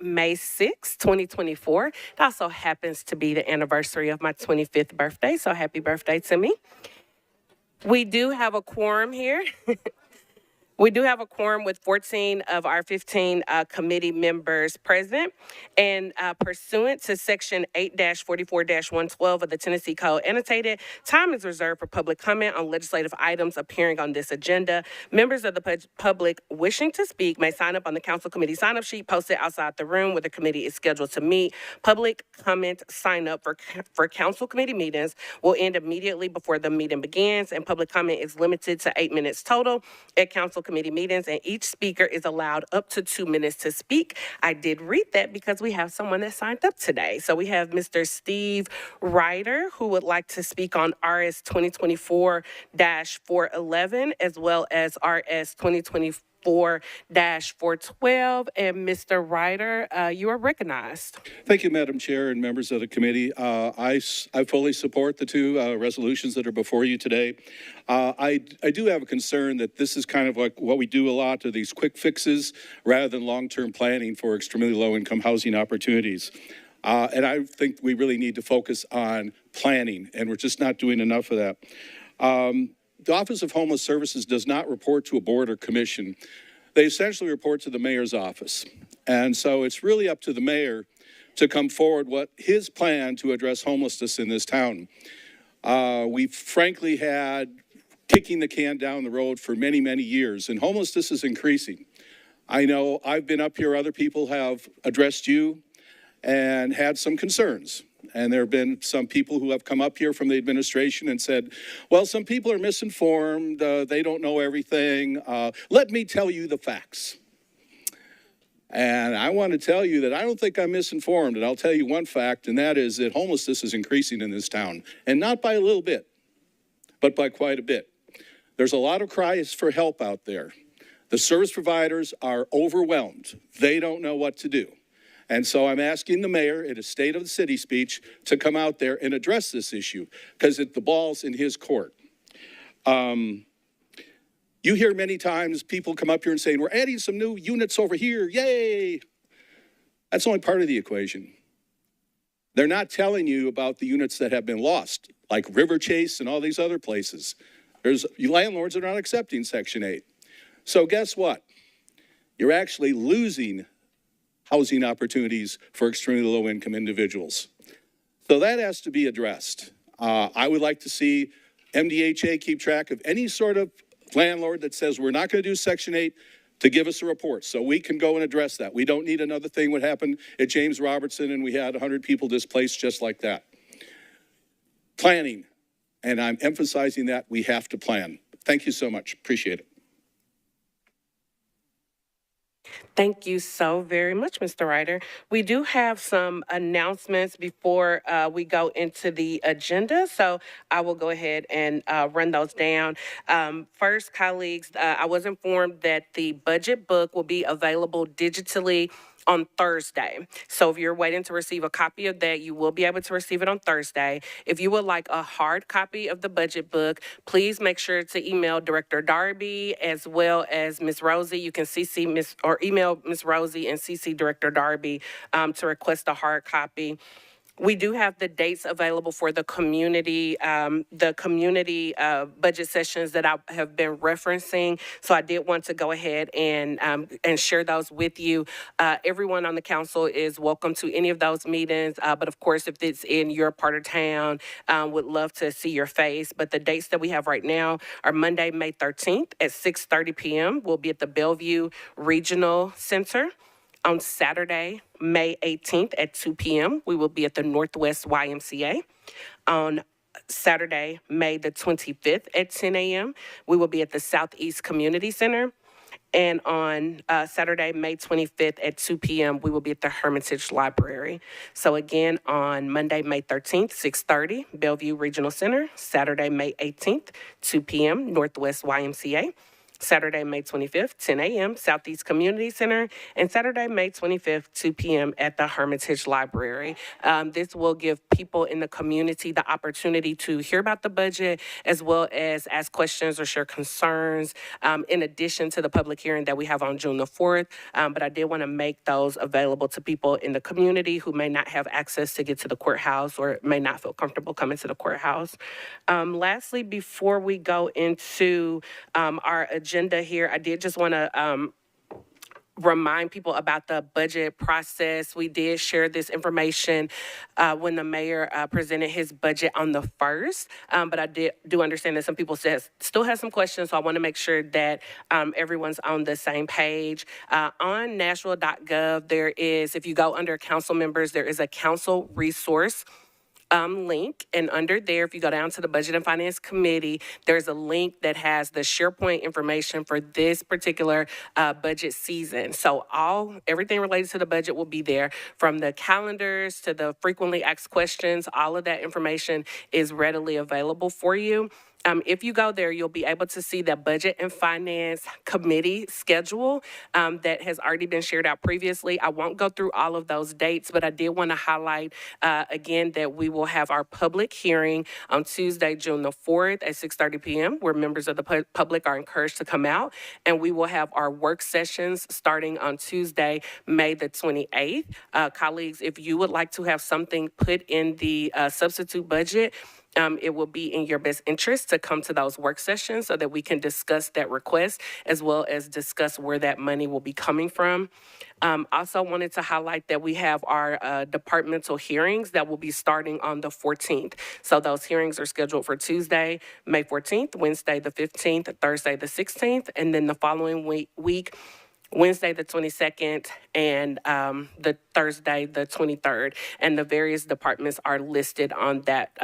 May 6, 2024. It also happens to be the anniversary of my 25th birthday, so happy birthday to me. We do have a quorum here. We do have a quorum with 14 of our 15 committee members present. And pursuant to Section 8-44-112 of the Tennessee Code Annotated, time is reserved for public comment on legislative items appearing on this agenda. Members of the public wishing to speak may sign up on the council committee sign-up sheet posted outside the room where the committee is scheduled to meet. Public comment sign-up for council committee meetings will end immediately before the meeting begins, and public comment is limited to 8 minutes total at council committee meetings, and each speaker is allowed up to 2 minutes to speak. I did read that because we have someone that signed up today. So we have Mr. Steve Ryder, who would like to speak on RS 2024-411, as well as RS 2024-412. And Mr. Ryder, you are recognized. Thank you, Madam Chair and members of the committee. I fully support the two resolutions that are before you today. I do have a concern that this is kind of like what we do a lot of these quick fixes rather than long-term planning for extremely low-income housing opportunities. And I think we really need to focus on planning, and we're just not doing enough of that. The Office of Homeless Services does not report to a board or commission. They essentially report to the mayor's office. And so it's really up to the mayor to come forward what his plan to address homelessness in this town. We've frankly had kicking the can down the road for many, many years, and homelessness is increasing. I know I've been up here, other people have addressed you and had some concerns. And there have been some people who have come up here from the administration and said, well, some people are misinformed, they don't know everything. Let me tell you the facts. And I want to tell you that I don't think I'm misinformed, and I'll tell you one fact, and that is that homelessness is increasing in this town, and not by a little bit, but by quite a bit. There's a lot of cries for help out there. The service providers are overwhelmed. They don't know what to do. And so I'm asking the mayor in a State of the City speech to come out there and address this issue, because the ball's in his court. You hear many times people come up here and saying, we're adding some new units over here, yay! That's only part of the equation. They're not telling you about the units that have been lost, like River Chase and all these other places. There's landlords that are not accepting Section 8. So guess what? You're actually losing housing opportunities for extremely low-income individuals. So that has to be addressed. I would like to see MDHA keep track of any sort of landlord that says we're not going to do Section 8 to give us a report so we can go and address that. We don't need another thing what happened at James Robertson and we had 100 people displaced just like that. Planning, and I'm emphasizing that we have to plan. Thank you so much. Appreciate it. Thank you so very much, Mr. Ryder. We do have some announcements before we go into the agenda, so I will go ahead and run those down. First, colleagues, I was informed that the budget book will be available digitally on Thursday. So if you're waiting to receive a copy of that, you will be able to receive it on Thursday. If you would like a hard copy of the budget book, please make sure to email Director Darby as well as Ms. Rosie. You can email Ms. Rosie and CC Director Darby to request a hard copy. We do have the dates available for the community budget sessions that I have been referencing. So I did want to go ahead and share those with you. Everyone on the council is welcome to any of those meetings. But of course, if it's in your part of town, would love to see your face. But the dates that we have right now are Monday, May 13th at 6:30 p.m. We'll be at the Bellevue Regional Center. On Saturday, May 18th at 2 p.m., we will be at the Northwest YMCA. On Saturday, May the 25th at 10 a.m., we will be at the Southeast Community Center. And on Saturday, May 25th at 2 p.m., we will be at the Hermitage Library. So again, on Monday, May 13th, 6:30, Bellevue Regional Center. Saturday, May 18th, 2 p.m., Northwest YMCA. Saturday, May 25th, 10 a.m., Southeast Community Center, and Saturday, May 25th, 2 p.m. at the Hermitage Library. This will give people in the community the opportunity to hear about the budget as well as ask questions or share concerns, in addition to the public hearing that we have on June the 4th. But I did want to make those available to people in the community who may not have access to get to the courthouse or may not feel comfortable coming to the courthouse. Lastly, before we go into our agenda here, I did just want to remind people about the budget process. We did share this information when the mayor presented his budget on the 1st, but I do understand that some people still have some questions, so I want to make sure that everyone's on the same page. On Nashville.gov, there is, if you go under council members, there is a council resource link, and under there, if you go down to the Budget and Finance Committee, there's a link that has the SharePoint information for this particular budget season. So everything related to the budget will be there, from the calendars to the frequently asked questions. All of that information is readily available for you. If you go there, you'll be able to see the Budget and Finance Committee schedule that has already been shared out previously. I won't go through all of those dates, but I did want to highlight again that we will have our public hearing on Tuesday, June the 4th at 6:30 p.m., where members of the public are encouraged to come out. And we will have our work sessions starting on Tuesday, May the 28th. Colleagues, if you would like to have something put in the substitute budget, it will be in your best interest to come to those work sessions so that we can discuss that request as well as discuss where that money will be coming from. Also wanted to highlight that we have our departmental hearings that will be starting on the 14th. So those hearings are scheduled for Tuesday, May 14th, Wednesday the 15th, Thursday the 16th, and then the following week Wednesday the 22nd, and the Thursday the 23rd, and the various departments are listed on that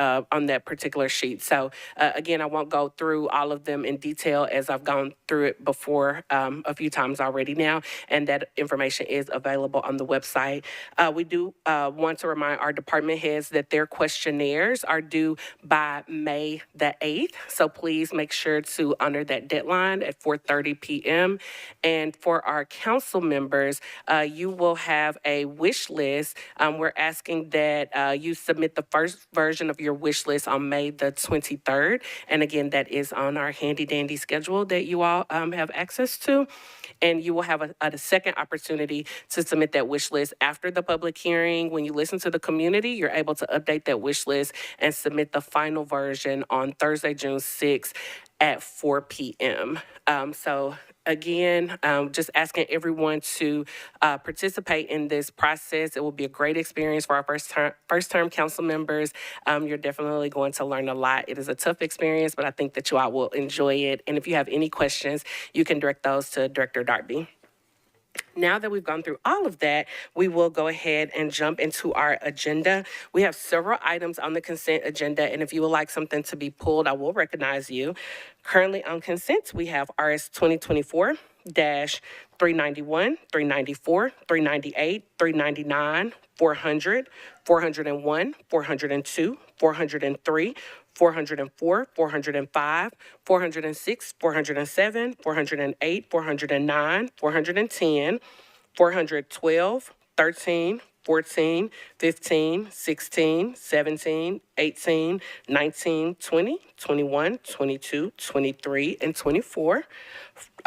particular sheet. So again, I won't go through all of them in detail as I've gone through it before a few times already now, and that information is available on the website. We do want to remind our department heads that their questionnaires are due by May the 8th, so please make sure to honor that deadline at 4:30 p.m. And for our council members, you will have a wish list. We're asking that you submit the first version of your wish list on May the 23rd. And again, that is on our handy dandy schedule that you all have access to. And you will have a second opportunity to submit that wish list after the public hearing. When you listen to the community, you're able to update that wish list and submit the final version on Thursday, June 6th at 4 p.m. So again, just asking everyone to participate in this process. It will be a great experience for our first-term council members. You're definitely going to learn a lot. It is a tough experience, but I think that you all will enjoy it. And if you have any questions, you can direct those to Director Darby. Now that we've gone through all of that, we will go ahead and jump into our agenda. We have several items on the consent agenda, and if you would like something to be pulled, I will recognize you. Currently on consent, we have RS 2024-391, 394, 398, 399, 400, 401, 402, 403, 404, 405, 406, 407, 408, 409, 410, 412, 13, 14, 15, 16, 17, 18, 19, 20, 21, 22, 23, and 24.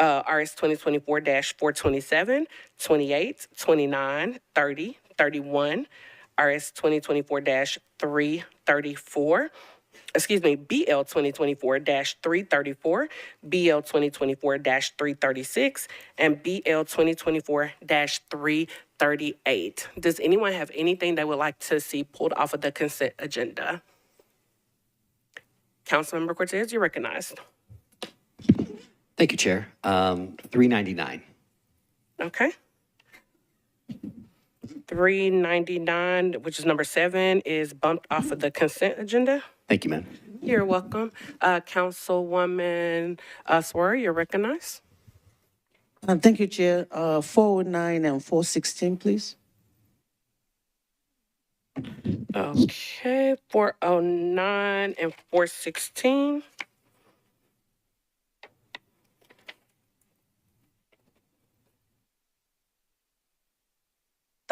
RS 2024-427, 28, 29, 30, 31. RS 2024-334. BL 2024-334, BL 2024-336, and BL 2024-338. Does anyone have anything they would like to see pulled off of the consent agenda? Councilmember Cortez, you're recognized. Thank you, Chair. 399. Okay. 399, which is number 7, is bumped off of the consent agenda. Thank you, ma'am. You're welcome. Councilwoman Swery, you're recognized. Thank you, Chair. 409 and 416, please. Okay, 409 and 416.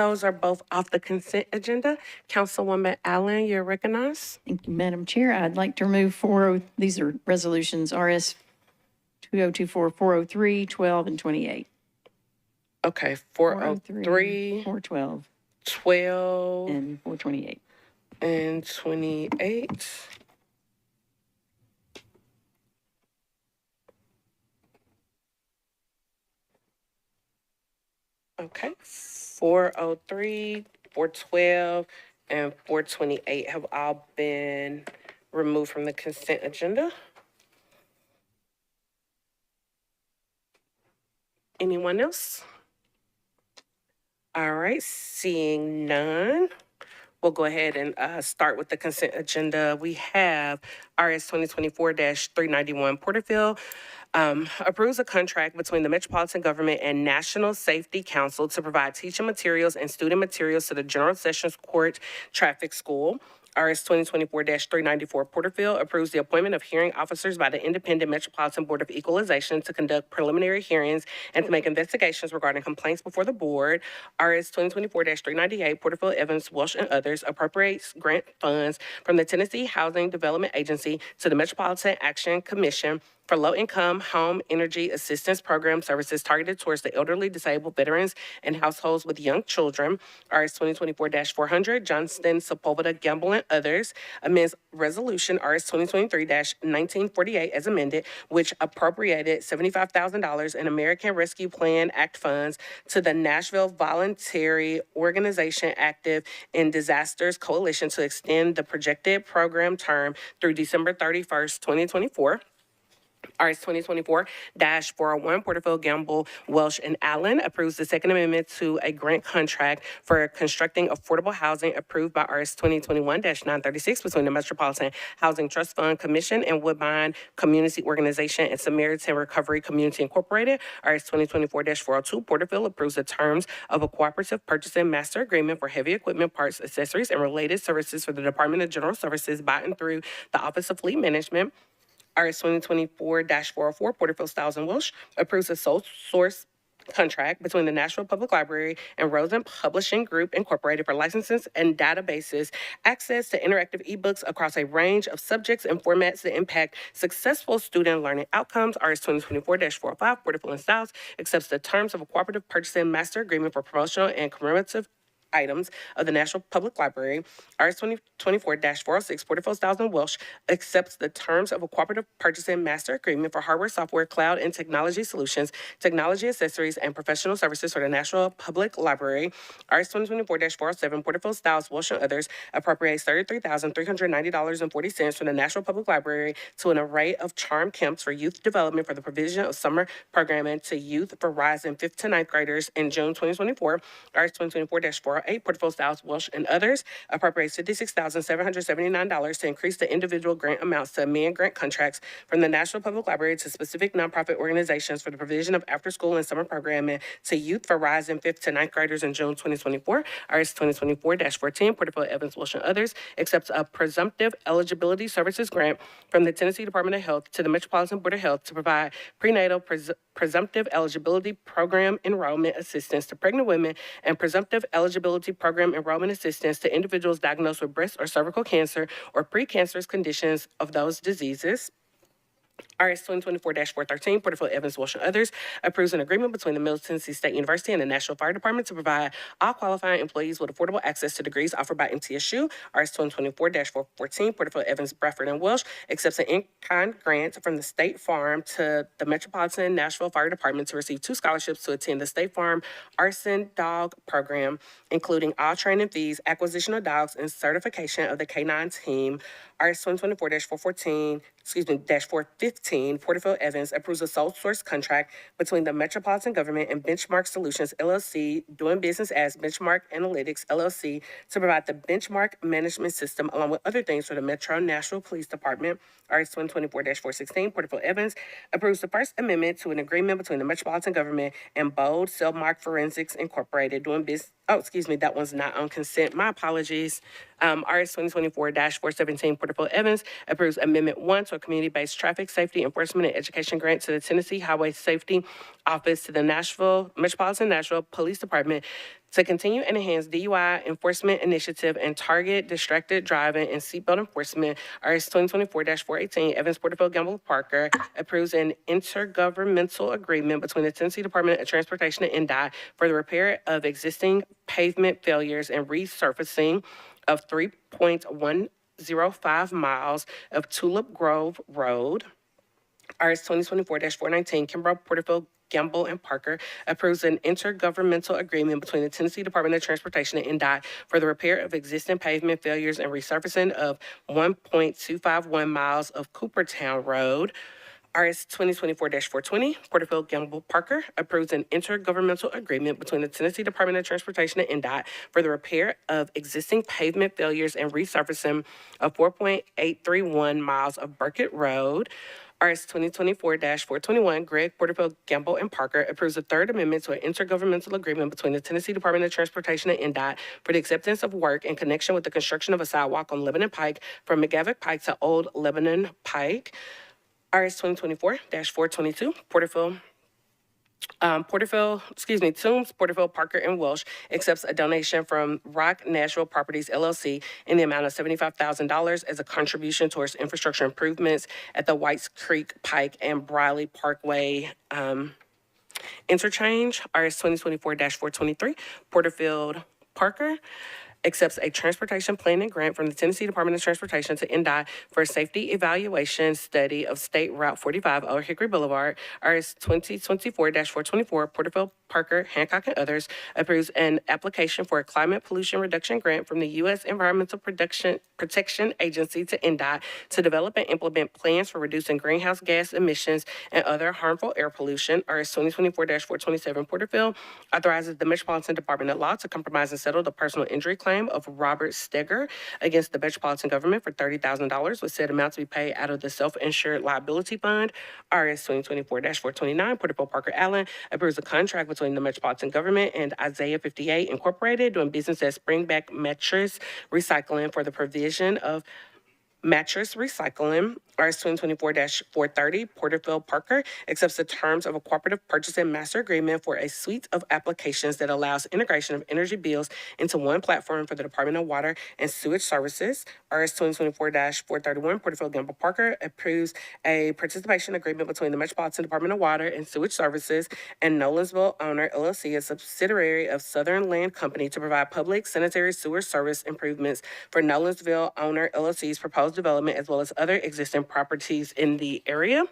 Those are both off the consent agenda. Councilwoman Allen, you're recognized. Thank you, Madam Chair. I'd like to remove these are resolutions RS 2024, 403, 12, and 28. Okay, 403, 412, 12, and 428. and 28. Okay, 403, 412, and 428 have all been removed from the consent agenda. Anyone else? All right, seeing none, we'll go ahead and start with the consent agenda. We have RS 2024-391 Porterfield approves a contract between the Metropolitan Government and National Safety Council to provide teaching materials and student materials to the General Sessions Court Traffic School. RS 2024-394 Porterfield approves the appointment of hearing officers by the Independent Metropolitan Board of Equalization to conduct preliminary hearings and to make investigations regarding complaints before the board. RS 2024-398 Porterfield, Evans, Welsh, and others appropriates grant funds from the Tennessee Housing Development Agency to the Metropolitan Action Commission for low-income home energy assistance program services targeted towards the elderly, disabled, veterans, and households with young children. RS 2024-400, Johnston, Sepulveda, Gamble, and others amends resolution RS 2023-1948 as amended, which appropriated $75,000 in American Rescue Plan Act funds to the Nashville Voluntary Organization Active in Disasters Coalition to extend the projected program term through December 31st, 2024. RS 2024-401, Porterfield, Gamble, Welsh, and Allen approves the Second Amendment to a grant contract for constructing affordable housing approved by RS 2021-936 between the Metropolitan Housing Trust Fund Commission and Woodbine Community Organization and Samaritan Recovery Community Incorporated. RS 2024-402, Porterfield approves the terms of a cooperative purchasing master agreement for heavy equipment, parts, accessories, and related services for the Department of General Services by and through the Office of Fleet Management. RS 2024-404, Porterfield, Styles, and Welsh approves a sole source contract between the National Public Library and Rosen Publishing Group Incorporated for licenses and databases, access to interactive ebooks across a range of subjects and formats that impact successful student learning outcomes. RS 2024-405, Porterfield and Styles accepts the terms of a cooperative purchasing master agreement for promotional and commemorative items of the National Public Library. RS 2024-406, Porterfield, Styles, and Welsh accepts the terms of a cooperative purchasing master agreement for hardware, software, cloud, and technology solutions, technology accessories, and professional services for the National Public Library. RS 2024-407, Porterfield, Styles, Welsh, and others appropriates $33,390.40 from the National Public Library to an array of charm camps for youth development for the provision of summer programming to youth for rising 5th to 9th graders in June 2024. RS 2024-408, Porterfield, Styles, Welsh, and others appropriates $56,779 to increase the individual grant amounts to amend grant contracts from the National Public Library to specific nonprofit organizations for the provision of after-school and summer programming to youth for rising 5th to 9th graders in June 2024. RS 2024-14, Porterfield, Evans, Welsh, and others accepts a presumptive eligibility services grant from the Tennessee Department of Health to the Metropolitan Board of Health to provide prenatal presumptive eligibility program enrollment assistance to pregnant women and presumptive eligibility program enrollment assistance to individuals diagnosed with breast or cervical cancer or precancerous conditions of those diseases. RS 2024-413, Porterfield, Evans, Welsh, and others approves an agreement between the Middle Tennessee State University and the National Fire Department to provide all qualifying employees with affordable access to degrees offered by MTSU. RS 2024-414, Porterfield, Evans, Bradford, and Welsh accepts an in-kind grant from the State Farm to the Metropolitan Nashville Fire Department to receive 2 scholarships to attend the State Farm Arson Dog Program, including all training fees, acquisition of dogs, and certification of the K-9 team. RS 2024-415, -415, Porterfield Evans approves a sole source contract between the Metropolitan Government and Benchmark Solutions, LLC, doing business as Benchmark Analytics, LLC, to provide the benchmark management system along with other things for the Metro Nashville Police Department. RS 2024-416, Porterfield Evans approves the First Amendment to an agreement between the Metropolitan Government and Bold Cellmark Forensics Incorporated, doing business. Oh, excuse me, that one's not on consent. My apologies. RS 2024-417, Porterfield Evans approves Amendment 1 to a community-based traffic safety enforcement and education grant to the Tennessee Highway Safety Office to the Metropolitan Nashville Police Department to continue and enhance DUI enforcement initiative and target distracted driving and seatbelt enforcement, RS 2024-418, Evans Porterfield Gamble Parker approves an intergovernmental agreement between the Tennessee Department of Transportation and NDOT for the repair of existing pavement failures and resurfacing of 3.105 miles of Tulip Grove Road. RS 2024-419, Kimbrough, Porterfield, Gamble, and Parker approves an intergovernmental agreement between the Tennessee Department of Transportation and NDOT for the repair of existing pavement failures and resurfacing of 1.251 miles of Coopertown Road. RS 2024-420, Porterfield, Gamble, Parker approves an intergovernmental agreement between the Tennessee Department of Transportation and NDOT for the repair of existing pavement failures and resurfacing of 4.831 miles of Burkett Road. RS 2024-421, Greg, Porterfield, Gamble, and Parker approves a third amendment to an intergovernmental agreement between the Tennessee Department of Transportation and NDOT for the acceptance of work in connection with the construction of a sidewalk on Lebanon Pike from McGavick Pike to Old Lebanon Pike. RS 2024-422, Toombs, Porterfield, Parker, and Welsh accepts a donation from Rock Nashville Properties LLC in the amount of $75,000 as a contribution towards infrastructure improvements at the Whites Creek Pike and Briley Parkway interchange. RS 2024-423, Porterfield, Parker accepts a transportation planning grant from the Tennessee Department of Transportation to NDOT for a safety evaluation study of State Route 45 over Hickory Boulevard. RS 2024-424, Porterfield, Parker, Hancock, and others approves an application for a climate pollution reduction grant from the U.S. Environmental Protection Agency to NDOT to develop and implement plans for reducing greenhouse gas emissions and other harmful air pollution. RS 2024-427, Porterfield authorizes the Metropolitan Department of Law to compromise and settle the personal injury claim of Robert Steger against the Metropolitan Government for $30,000, with said amount to be paid out of the Self-Insured Liability Fund. RS 2024-429, Porterfield, Parker, Allen approves a contract between the Metropolitan Government and Isaiah 58 Incorporated, doing business as Springback Mattress Recycling for the provision of mattress recycling. RS 2024-430, Porterfield, Parker accepts the terms of a cooperative purchasing master agreement for a suite of applications that allows integration of energy bills into one platform for the Department of Water and Sewage Services. RS 2024-431, Porterfield, Gamble, Parker approves a participation agreement between the Metropolitan Department of Water and Sewage Services and Nolensville Owner LLC, a subsidiary of Southern Land Company, to provide public sanitary sewer service improvements for Nolensville Owner LLC's proposed development as well as other existing properties in the area.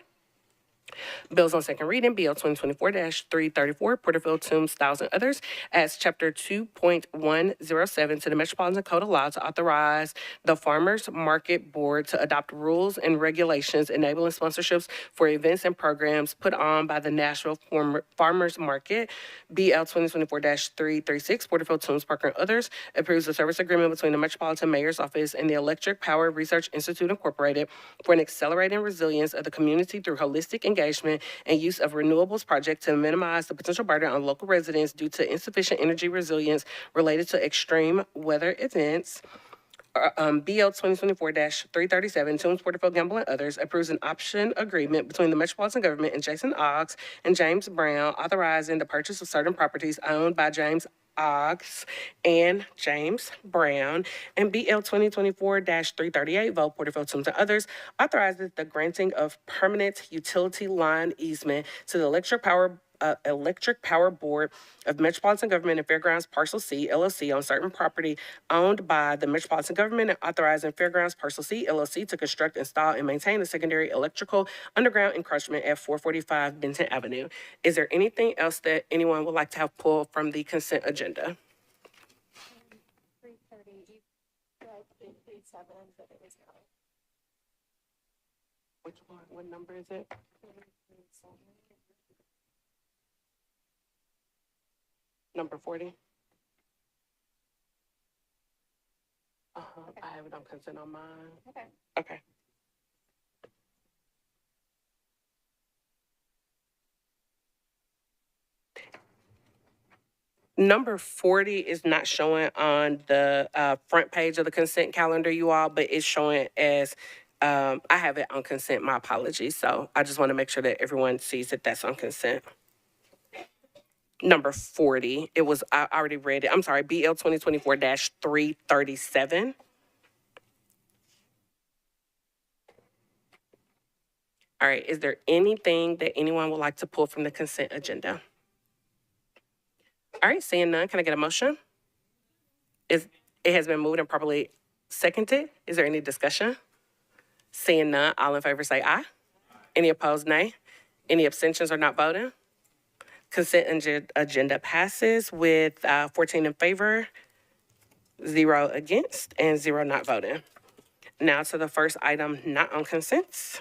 Bills on second reading, BL 2024-334, Porterfield, Toombs, Styles, and others, adds Chapter 2.107 to the Metropolitan Code of Law to authorize the Farmers Market Board to adopt rules and regulations enabling sponsorships for events and programs put on by the Nashville Farmers Market. BL 2024-336, Porterfield, Toombs, Parker, and others, approves the service agreement between the Metropolitan Mayor's Office and the Electric Power Research Institute Incorporated for an accelerating resilience of the community through holistic engagement and use of renewables project to minimize the potential burden on local residents due to insufficient energy resilience related to extreme weather events. BL 2024-337, Toombs, Porterfield, Gamble, and others, approves an option agreement between the Metropolitan Government and Jason Oggs and James Brown, authorizing the purchase of certain properties owned by James Oggs and James Brown. And BL 2024-338, Vote Porterfield, Toombs, and others, authorizes the granting of permanent utility line easement to the Electric Power Board of Metropolitan Government and Fairgrounds Parcel C, LLC, on certain property owned by the Metropolitan Government, and authorizing Fairgrounds Parcel C, LLC, to construct, install, and maintain a secondary electrical underground encroachment at 445 Benton Avenue. Is there anything else that anyone would like to have pulled from the consent agenda? Which one? What number is it? Number 40? I have it on consent on mine. Okay. Number 40 is not showing on the front page of the consent calendar, you all, but it's showing as, I have it on consent, my apologies. So I just want to make sure that everyone sees that that's on consent. number 40. It was, I already read it. I'm sorry, BL 2024-337. All right, is there anything that anyone would like to pull from the consent agenda? All right, seeing none, can I get a motion? It has been moved and properly seconded. Is there any discussion? Seeing none, all in favor say aye. Any opposed, nay. Any abstentions or not voting? Consent agenda passes with 14 in favor, 0 against, and 0 not voting. Now to the first item not on consents.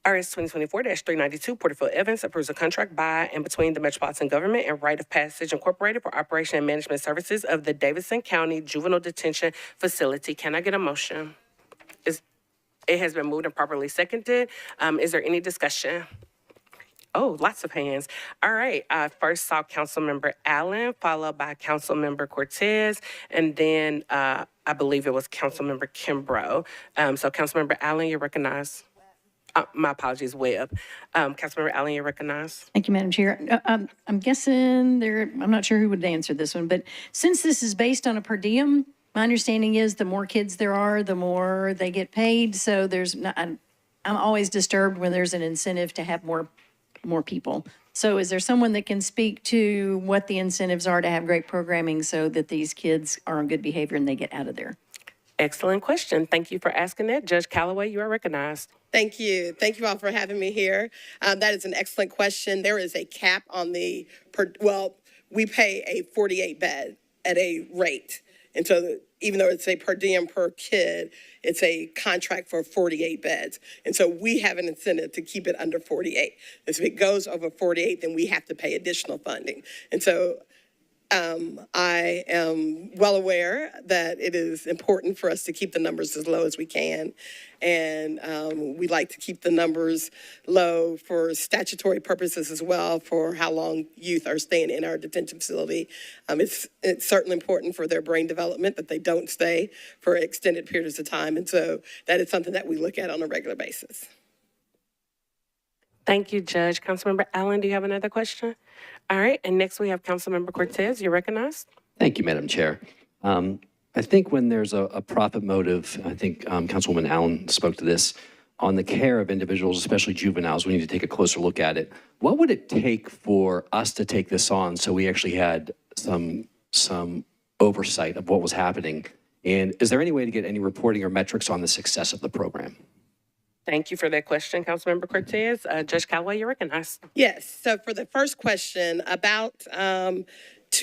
RS 2024-392, Porterfield Evans approves a contract by and between the Metropolitan Government and Rite of Passage Incorporated for operation and management services of the Davidson County Juvenile Detention Facility. Can I get a motion? It has been moved and properly seconded. Is there any discussion? Oh, lots of hands. All right, first saw Councilmember Allen, followed by Councilmember Cortez, and then I believe it was Councilmember Kimbrough. So Councilmember Allen, you're recognized. My apologies, Webb. Councilmember Allen, you're recognized. Thank you, Madam Chair. I'm guessing I'm not sure who would answer this one, but since this is based on a per diem, my understanding is the more kids there are, the more they get paid. So I'm always disturbed when there's an incentive to have more people. So is there someone that can speak to what the incentives are to have great programming so that these kids are on good behavior and they get out of there? Excellent question. Thank you for asking that. Judge Callaway, you are recognized. Thank you. Thank you all for having me here. That is an excellent question. There is a cap on we pay a 48 bed at a rate. And so even though it's a per diem per kid, it's a contract for 48 beds. And so we have an incentive to keep it under 48. If it goes over 48, then we have to pay additional funding. And so I am well aware that it is important for us to keep the numbers as low as we can. And we like to keep the numbers low for statutory purposes as well, for how long youth are staying in our detention facility. It's certainly important for their brain development that they don't stay for extended periods of time. And so that is something that we look at on a regular basis. Thank you, Judge. Councilmember Allen, do you have another question? All right, and next we have Councilmember Cortez. You're recognized. Thank you, Madam Chair. I think when there's a profit motive, I think Councilwoman Allen spoke to this, on the care of individuals, especially juveniles, we need to take a closer look at it. What would it take for us to take this on so we actually had some oversight of what was happening? And is there any way to get any reporting or metrics on the success of the program? Thank you for that question, Councilmember Cortez. Judge Callaway, you're recognized. Yes. So for the first question, about 2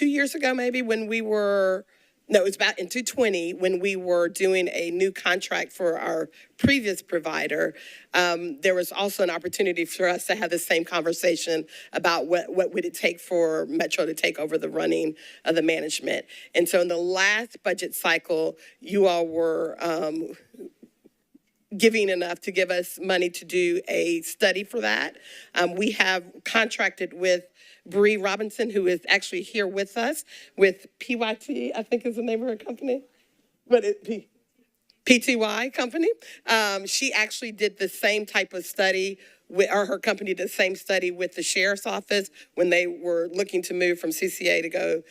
years ago, maybe it was about in 2020 when we were doing a new contract for our previous provider. There was also an opportunity for us to have the same conversation about what would it take for Metro to take over the running of the management. And so in the last budget cycle, you all were giving enough to give us money to do a study for that. We have contracted with Bree Robinson, who is actually here with us, with PYT, I think is the name of her company. But PTY company. She actually did the same type of study, her company did the same study with the sheriff's office when they were looking to move from CCA to go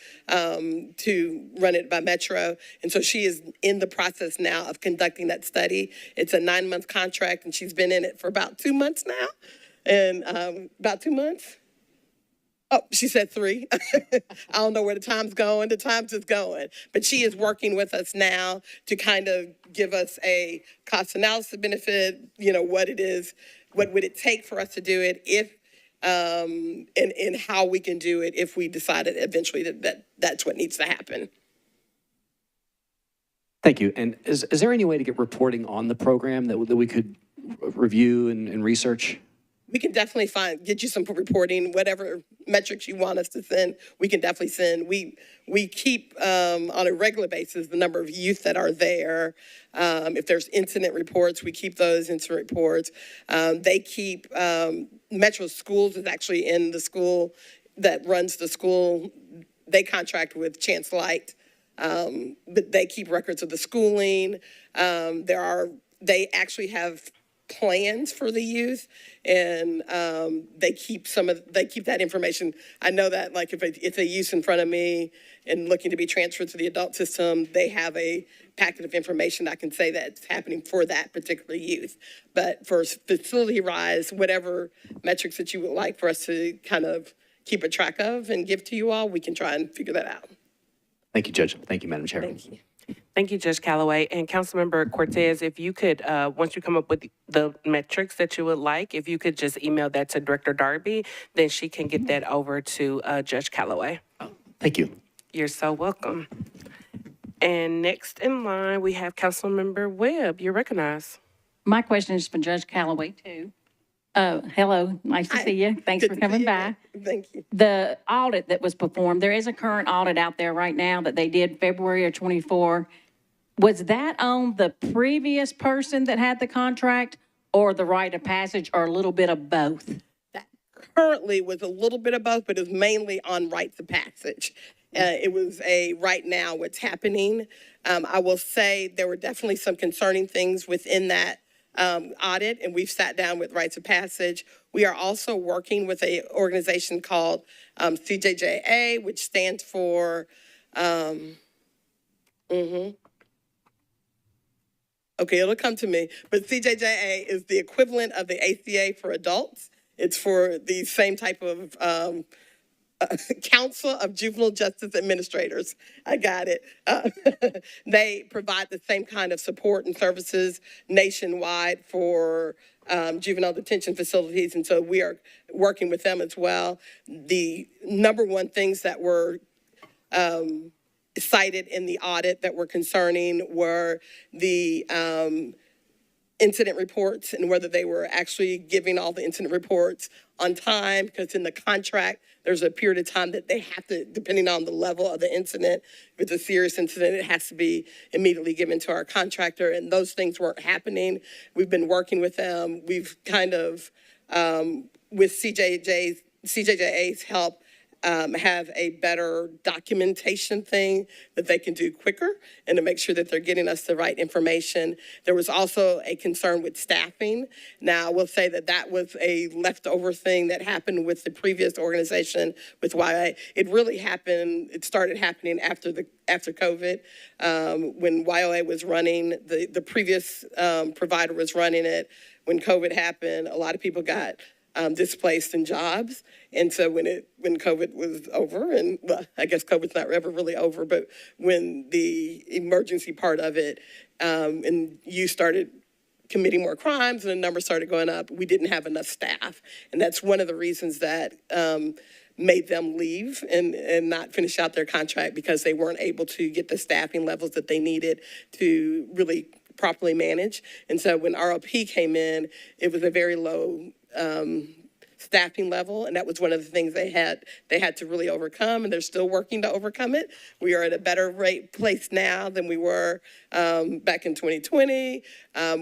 to run it by Metro. And so she is in the process now of conducting that study. It's a 9-month contract, and she's been in it for about 2 months now. And about 2 months. Oh, she said 3. I don't know where the time's going. The time's just going. But she is working with us now to kind of give us a cost analysis benefit, what it is, what would it take for us to do it if, and how we can do it if we decided eventually that's what needs to happen. Thank you. And is there any way to get reporting on the program that we could review and research? We can definitely get you some reporting, whatever metrics you want us to send, we can definitely send. We keep on a regular basis the number of youth that are there. If there's incident reports, we keep those incident reports. They keep, Metro Schools is actually in the school that runs the school. They contract with Chance Light, but they keep records of the schooling. They actually have plans for the youth, and they keep that information. I know that, like, if a youth's in front of me and looking to be transferred to the adult system, they have a packet of information I can say that's happening for that particular youth. But for facility-wise, whatever metrics that you would like for us to kind of keep a track of and give to you all, we can try and figure that out. Thank you, Judge. Thank you, Madam Chair. Thank you. Thank you, Judge Calloway. And Councilmember Cortez, if you could, once you come up with the metrics that you would like, if you could just email that to Director Darby, then she can get that over to Judge Calloway. Thank you. You're so welcome. And next in line, we have Councilmember Webb. You're recognized. My question is for Judge Calloway, too. Hello, nice to see you. Thanks Good for to coming see you by. again. Thank you. The audit that was performed, there is a current audit out there right now that they did February of '24. Was that on the previous person that had the contract or the rite of passage, or a little bit of both? That currently was a little bit of both, but it was mainly on rites of passage. It was a right now what's happening. I will say there were definitely some concerning things within that audit, and we've sat down with rites of passage. We are also working with an organization called CJJA, which stands for, okay, it'll come to me, but CJJA is the equivalent of the ACA for adults. It's for the same type of Council of Juvenile Justice Administrators. I got it. They provide the same kind of support and services nationwide for juvenile detention facilities, and so we are working with them as well. The number one things that were cited in the audit that were concerning were the incident reports and whether they were actually giving all the incident reports on time, because in the contract, there's a period of time that they have to, depending on the level of the incident, if it's a serious incident, it has to be immediately given to our contractor, and those things weren't happening. We've been working with them. We've kind of, with CJJA's help, have a better documentation thing that they can do quicker and to make sure that they're getting us the right information. There was also a concern with staffing. Now, I will say that that was a leftover thing that happened with the previous organization with YA. It really happened, it started happening after COVID, when YOA was running, the previous provider was running it. When COVID happened, a lot of people got displaced in jobs. And so when COVID was over, and well, I guess COVID's not ever really over, but when the emergency part of it, and you started committing more crimes and the numbers started going up, we didn't have enough staff. And that's one of the reasons that made them leave and not finish out their contract, because they weren't able to get the staffing levels that they needed to really properly manage. And so when ROP came in, it was a very low staffing level, and that was one of the things they had to really overcome, and they're still working to overcome it. We are at a better place now than we were back in 2020.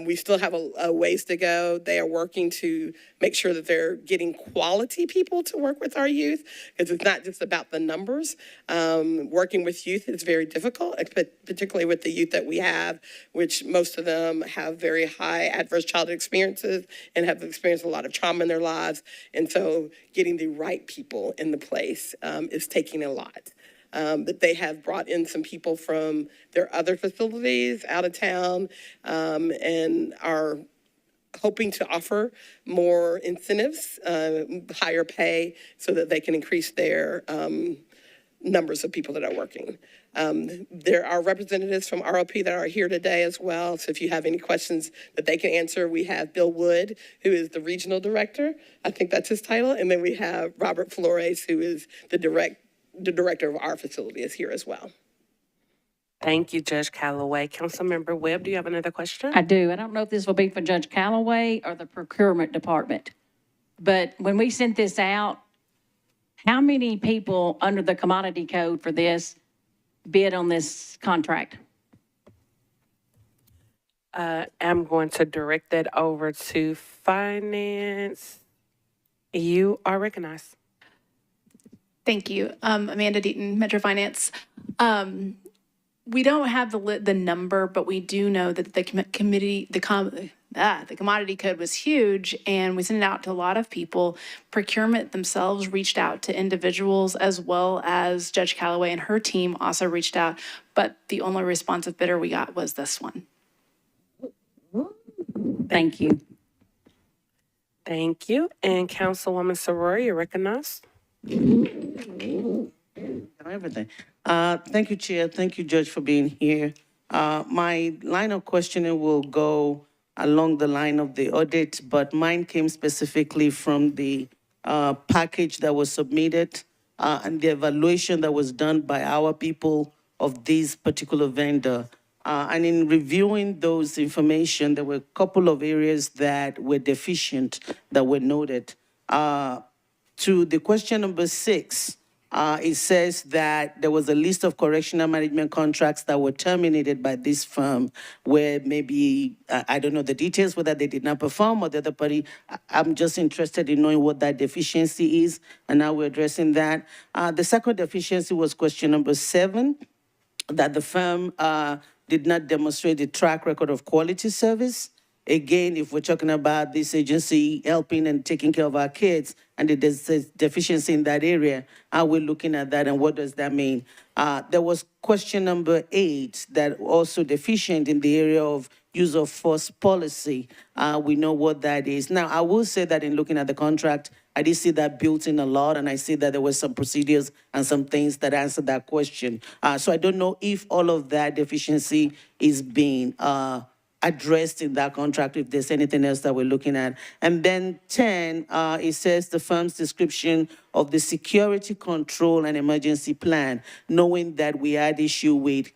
We still have a ways to go. They are working to make sure that they're getting quality people to work with our youth, because it's not just about the numbers. Working with youth is very difficult, particularly with the youth that we have, which most of them have very high adverse childhood experiences and have experienced a lot of trauma in their lives. And so getting the right people in the place is taking a lot. But they have brought in some people from their other facilities out of town, and are hoping to offer more incentives, higher pay, so that they can increase their numbers of people that are working. There are representatives from ROP that are here today as well. So if you have any questions that they can answer, we have Bill Wood, who is the regional director. I think that's his title. And then we have Robert Flores, who is the director of our facility, is here as well. Thank you, Judge Calloway. Councilmember Webb, do you have another question? I do. I don't know if this will be for Judge Calloway or the procurement department. But when we sent this out, how many people under the commodity code for this bid on this contract? I'm going to direct that over to Finance. You are recognized. Thank you. Amanda Deaton, Metro Finance. We don't have the number, but we do know that the the commodity code was huge, and we sent it out to a lot of people. Procurement themselves reached out to individuals, as well as Judge Calloway and her team also reached out, but the only responsive bidder we got was this one. Thank you. Thank you. And Councilwoman Soror, you're recognized. Everything. Thank you, Chair. Thank you, Judge, for being here. My line of questioning will go along the line of the audit, but mine came specifically from the package that was submitted and the evaluation that was done by our people of this particular vendor. And in reviewing those information, there were a couple of areas that were deficient that were noted. To the question number 6, it says that there was a list of correctional management contracts that were terminated by this firm where maybe, I don't know the details, whether they did not perform or the other party. I'm just interested in knowing what that deficiency is, and now we're addressing that. The second deficiency was question number 7, that the firm did not demonstrate a track record of quality service. Again, if we're talking about this agency helping and taking care of our kids and there's a deficiency in that area, how we're looking at that and what does that mean? There was question number 8 that also deficient in the area of use of force policy. We know what that is. Now, I will say that in looking at the contract, I did see that built in a lot, and I see that there were some procedures and some things that answered that question. So I don't know if all of that deficiency is being addressed in that contract, if there's anything else that we're looking at. And then 10, it says the firm's description of the security control and emergency plan, knowing that we had issue with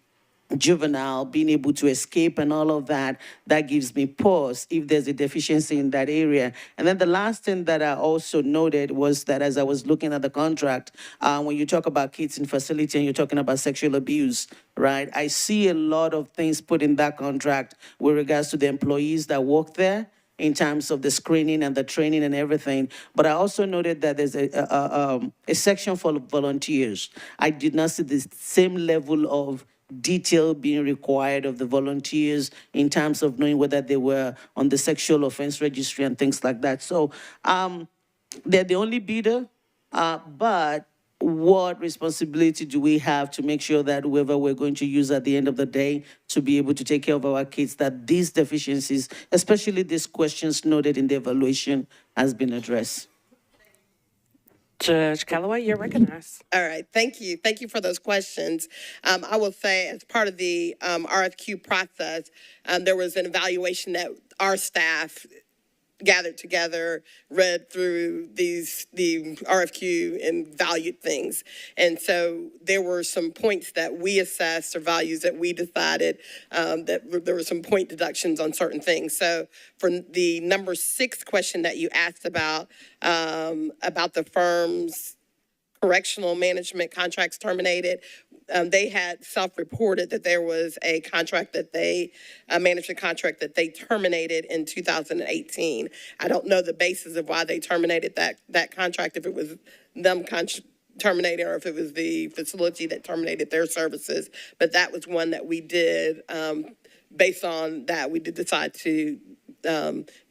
juvenile being able to escape and all of that, that gives me pause if there's a deficiency in that area. And then the last thing that I also noted was that as I was looking at the contract, when you talk about kids in facility and you're talking about sexual abuse, right? I see a lot of things put in that contract with regards to the employees that work there in terms of the screening and the training and everything. But I also noted that there's a section for volunteers. I did not see the same level of detail being required of the volunteers in terms of knowing whether they were on the sexual offense registry and things like that. So they're the only bidder, but what responsibility do we have to make sure that whoever we're going to use at the end of the day to be able to take care of our kids, that these deficiencies, especially these questions noted in the evaluation, has been addressed? Judge Calloway, you're recognized. All right, thank you. Thank you for those questions. I will say, as part of the RFQ process, there was an evaluation that our staff gathered together, read through the RFQ and valued things. And so there were some points that we assessed or values that we decided that there were some point deductions on certain things. So for the number 6 question that you asked about the firm's correctional management contracts terminated, they had self-reported that there was a contract that a management contract that they terminated in 2018. I don't know the basis of why they terminated that contract, if it was them terminating or if it was the facility that terminated their services. But that was one that we did, based on that, we did decide to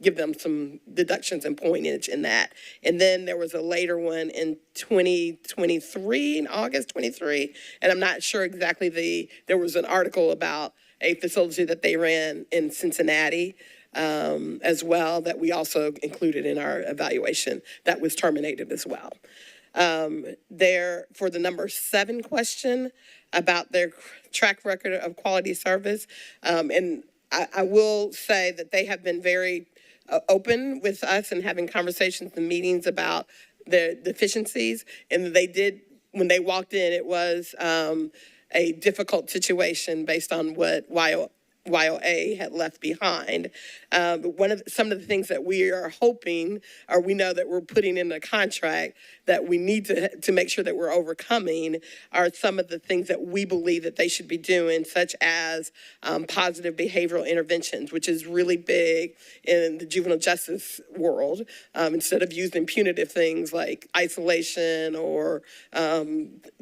give them some deductions and pointage in that. And then there was a later one in 2023, in August 23, and I'm not sure exactly there was an article about a facility that they ran in Cincinnati as well that we also included in our evaluation that was terminated as well. For the number 7 question about their track record of quality service, and I will say that they have been very open with us and having conversations and meetings about the deficiencies. And they did, when they walked in, it was a difficult situation based on what YOA had left behind. But some of the things that we are hoping, or we know that we're putting in the contract that we need to make sure that we're overcoming, are some of the things that we believe that they should be doing, such as positive behavioral interventions, which is really big in the juvenile justice world. Instead of using punitive things like isolation or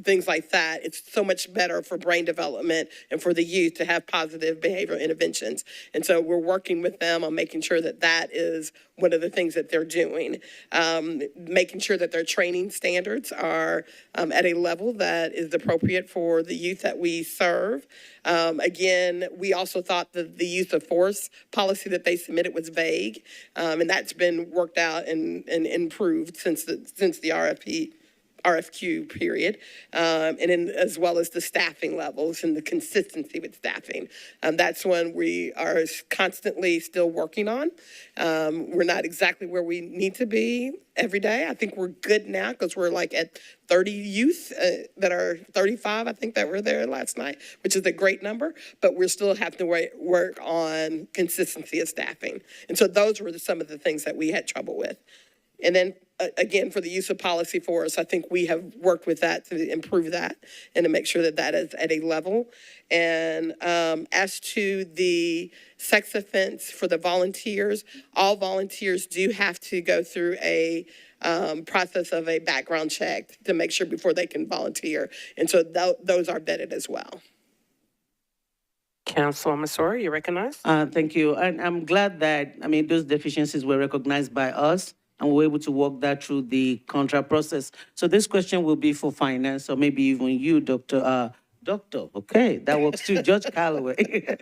things like that, it's so much better for brain development and for the youth to have positive behavioral behavioral interventions. And so we're working with them on making sure that that is one of the things that they're doing, making sure that their training standards are at a level that is appropriate for the youth that we serve. Again, we also thought that the use of force policy that they submitted was vague, and that's been worked out and improved since the RFQ period, and then as well as the staffing levels and the consistency with staffing. That's one we are constantly still working on. We're not exactly where we need to be every day. I think we're good now because we're like at 30 youth that are 35, I think, that were there last night, which is a great number, but we're still having to work on consistency of staffing. And so those were some of the things that we had trouble with. And then, again, for the use of policy for us, I think we have worked with that to improve that and to make sure that that is at a level. And as to the sex offense for the volunteers, all volunteers do have to go through a process of a background check to make sure before they can volunteer. And so those are vetted as well. Councilwoman Sawyer, you recognize? Thank you. And I'm glad that, those deficiencies were recognized by us and we were able to walk that through the contract process. So this question will be for finance, or maybe even you, Doctor, okay, that works too, Judge Callaway,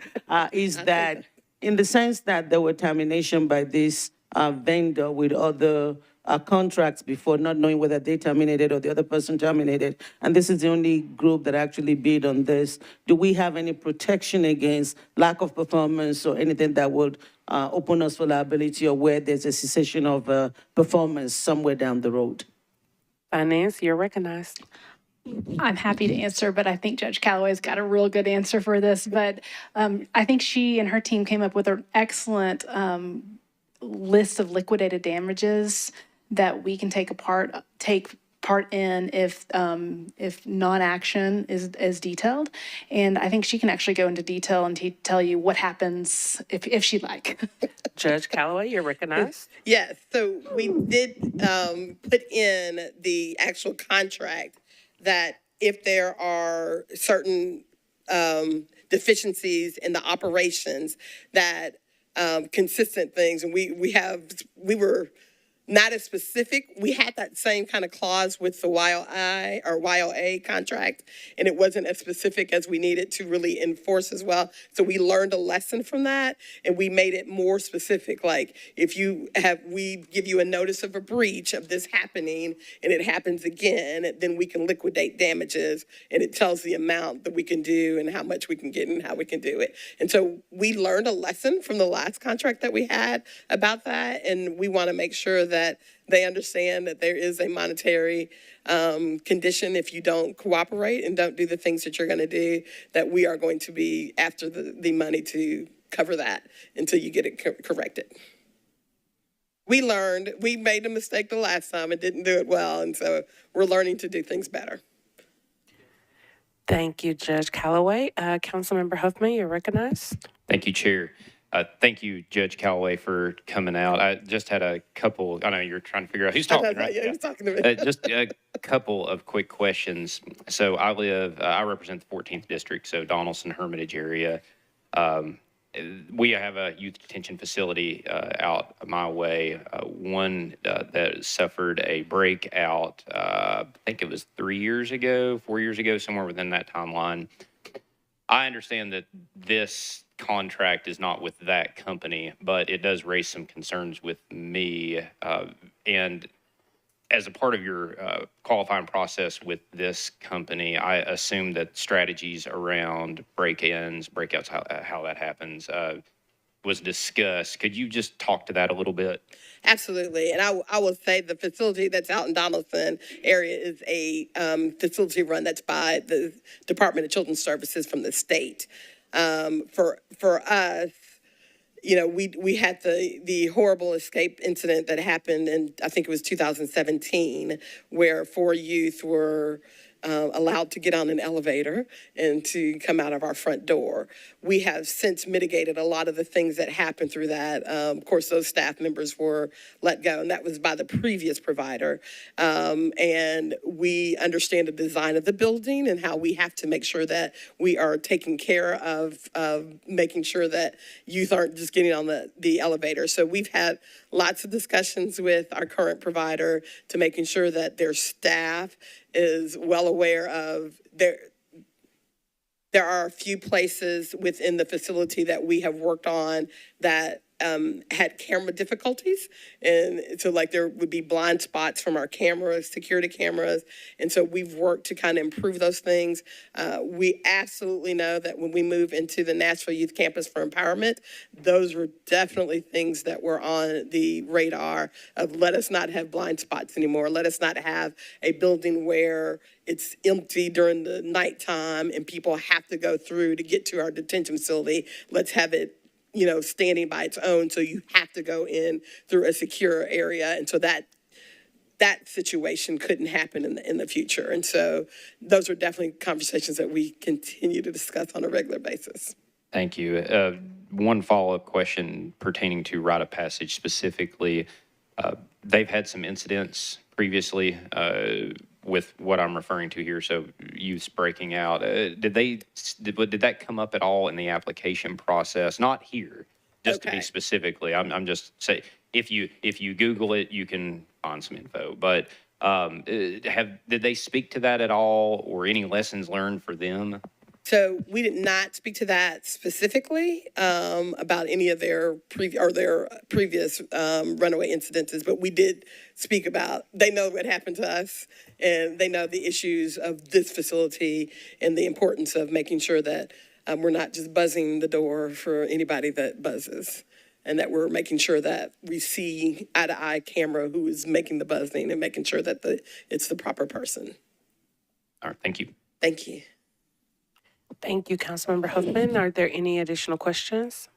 is that in the sense that there were termination by this vendor with other contracts before, not knowing whether they terminated or the other person terminated, and this is the only group that actually bid on this, do we have any protection against lack of performance or anything that would open us for liability, or where there's a cessation of performance somewhere down the road? Finance, you're recognized. I'm happy to answer, but I think Judge Callaway's got a real good answer for this. But I think she and her team came up with an excellent list of liquidated damages that we can take part in if non-action is detailed. And I think she can actually go into detail and tell you what happens if she'd like. Judge Callaway, you're recognized. Yes, so we did put in the actual contract that if there are certain deficiencies in the operations, that consistent things, and we were not as specific. We had that same kind of clause with the YLA contract, and it wasn't as specific as we needed to really enforce as well. So we learned a lesson from that, and we made it more specific. Like if we give you a notice of a breach of this happening, and it happens again, then we can liquidate damages, and it tells the amount that we can do and how much we can get and how we can do it. And so we learned a lesson from the last contract that we had about that, and we want to make sure that they understand that there is a monetary condition if you don't cooperate and don't do the things that you're going to do, that we are going to be after the money to cover that until you get it corrected. We learned, we made a mistake the last time and didn't do it well, and so we're learning to do things better. Thank you, Judge Callaway. Councilmember Huffman, you're recognized. Thank you, Chair. Thank you, Judge Callaway, for coming out. I just had a couple, I know you're trying to figure out who's talking, right? Yeah, who's talking to me? Just a couple of quick questions. So I represent the 14th District, so Donaldson, Hermitage area. We have a youth detention facility out my way, one that suffered a breakout, I think it was 4 years ago, somewhere within that timeline. I understand that this contract is not with that company, but it does raise some concerns with me. And as a part of your qualifying process with this company, I assume that strategies around break-ins, breakouts, how that happens, was discussed. Could you just talk to that a little bit? Absolutely. And I will say the facility that's out in Donaldson area is a facility run that's by the Department of Children's Services from the state. For us, you know, we had the horrible escape incident that happened in, I think it was 2017, where 4 youth were allowed to get on an elevator and to come out of our front door. We have since mitigated a lot of the things that happened through that. Of course, those staff members were let go, and that was by the previous provider. And we understand the design of the building and how we have to make sure that we are taking care of making sure that youth aren't just getting on the elevator. So we've had lots of discussions with our current provider to making sure that their staff is well aware of there are a few places within the facility that we have worked on that had camera difficulties. And so like there would be blind spots from our cameras, security cameras. And so we've worked to kind of improve those things. We absolutely know that when we move into the Nashville Youth Campus for Empowerment, those were definitely things that were on the radar of let us not have blind spots anymore. Let us not have a building where it's empty during the nighttime and people have to go through to get to our detention facility. Let's have it standing by its own, so you have to go in through a secure area. And so that situation couldn't happen in the future. And so those are definitely conversations that we continue to discuss on a regular basis. Thank you. One follow-up question pertaining to rite of passage specifically. They've had some incidents previously with what I'm referring to here, so youths breaking out. Did that come up at all in the application process? Not here, just to Okay. be specifically. I'm just saying, if you Google it, you can find some info. But did they speak to that at all, or any lessons learned for them? So we did not speak to that specifically about any of their previous runaway incidences, but we did speak about, they know what happened to us and they know the issues of this facility and the importance of making sure that we're not just buzzing the door for anybody that buzzes, and that we're making sure that we see eye-to-eye camera who is making the buzzing and making sure that it's the proper person. All right, thank you. Thank you. Thank you, Councilmember Huffman. Are there any additional questions?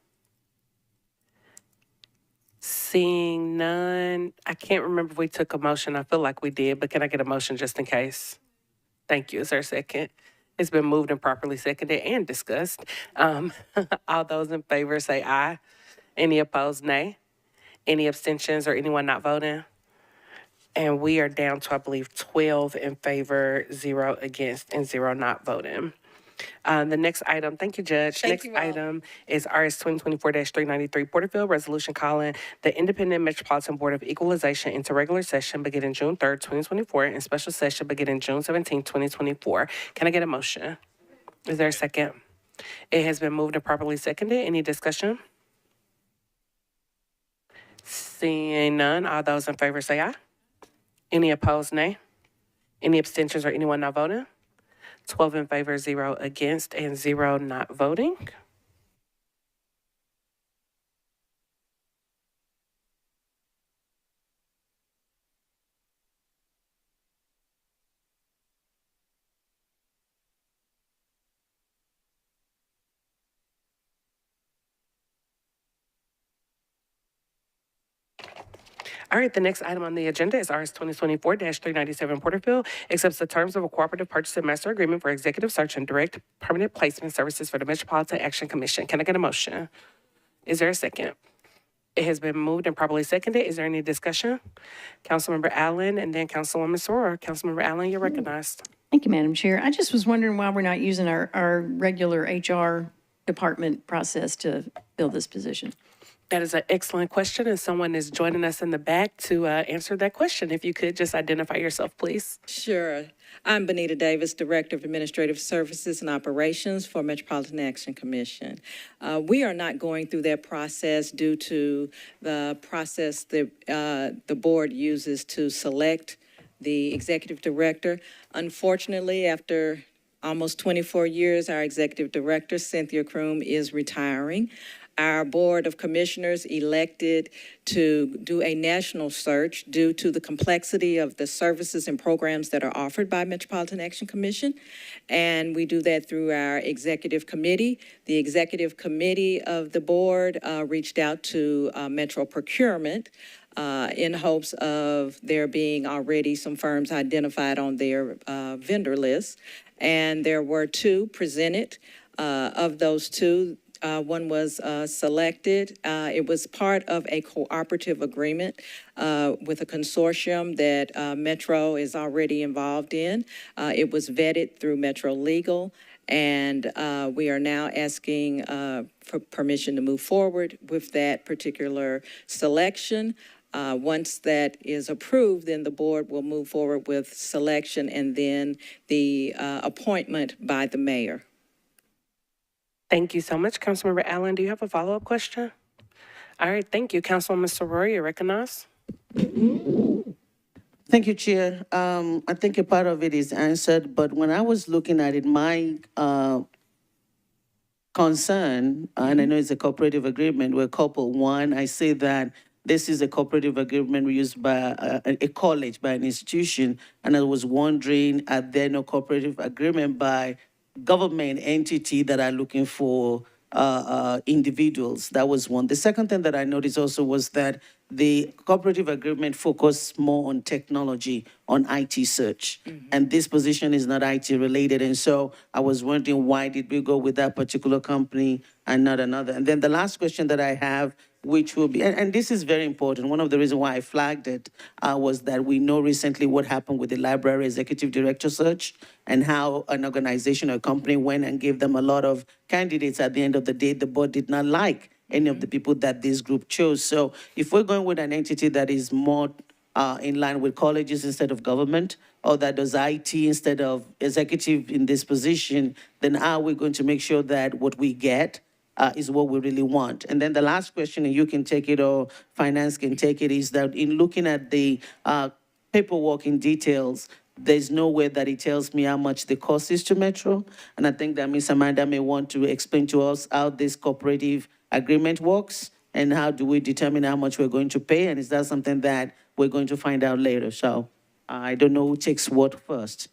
Seeing none, I can't remember if we took a motion. I feel like we did, but can I get a motion just in case? Thank you. Is there a second? It's been moved and properly seconded and discussed. All those in favor say aye. Any opposed, nay. Any abstentions or anyone not voting? And we are down to, I believe, 12 in favor, 0 against, and 0 not voting. The next item, thank you, Judge. Thank Next you all. item is RS 2024-393 Porterfield Resolution calling the Independent Metropolitan Board of Equalization into regular session beginning June 3rd, 2024, and special session beginning June 17th, 2024. Can I get a motion? Is there a second? It has been moved and properly seconded. Any discussion? Seeing none, all those in favor say aye. Any opposed, nay. Any abstentions or anyone not voting? 12 in favor, 0 against, and 0 not voting. All right, the next item on the agenda is RS 2024-397 Porterfield, accepts the terms of a cooperative purchase and master agreement for executive search and direct permanent placement services for the Metropolitan Action Commission. Can I get a motion? Is there a second? It has been moved and properly seconded. Is there any discussion? Councilmember Allen and then Councilwoman Sora. Councilmember Allen, you're recognized. Thank you, Madam Chair. I just was wondering why we're not using our regular HR department process to fill this position. That is an excellent question, and someone is joining us in the back to answer that question. If you could just identify yourself, please. Sure. I'm Benita Davis, Director of Administrative Services and Operations for Metropolitan Action Commission. We are not going through that process due to the process that the board uses to select the executive director. Unfortunately, after almost 24 years, our executive director, Cynthia Kroom, is retiring. Our Board of Commissioners elected to do a national search due to the complexity of the services and programs that are offered by Metropolitan Action Commission. And we do that through our executive committee. The executive committee of the board reached out to Metro Procurement in hopes of there being already some firms identified on their vendor list. And there were two presented. Of those two, one was selected. It was part of a cooperative agreement with a consortium that Metro is already involved in. It was vetted through Metro Legal, and we are now asking for permission to move forward with that particular selection. Once that is approved, then the board will move forward with selection and then the appointment by the mayor. Thank you so much, Councilmember Allen. Do you have a follow-up question? All right, thank you. Councilwoman Soroya, you're recognized. Thank you, Chair. I think a part of it is answered, but when I was looking at it, my concern, and I know it's a cooperative agreement, we're couple one, I say that this is a cooperative agreement used by a college, by an institution, and I was wondering, are there no cooperative agreement by government entity that are looking for individuals? That was one. The second thing that I noticed also was that the cooperative agreement focused more on technology, on IT search. And this position is not IT related. And so I was wondering, why did we go with that particular company and not another? And then the last question that I have, which will be, and this is very important, one of the reasons why I flagged it was that we know recently what happened with the library executive director search and how an organization or company went and gave them a lot of candidates. At the end of the day, the board did not like any of the people that this group chose. So if we're going with an entity that is more in line with colleges instead of government, or that does IT instead of executive in this position, then how are we going to make sure that what we get is what we really want? And then the last question, and you can take it or finance can take it, is that in looking at the paperwork in details, there's no way that it tells me how much the cost is to Metro. And I think that Ms. Amanda may want to explain to us how this cooperative agreement works and how do we determine how much we're going to pay, and is that something that we're going to find out later? So I don't know who takes what first.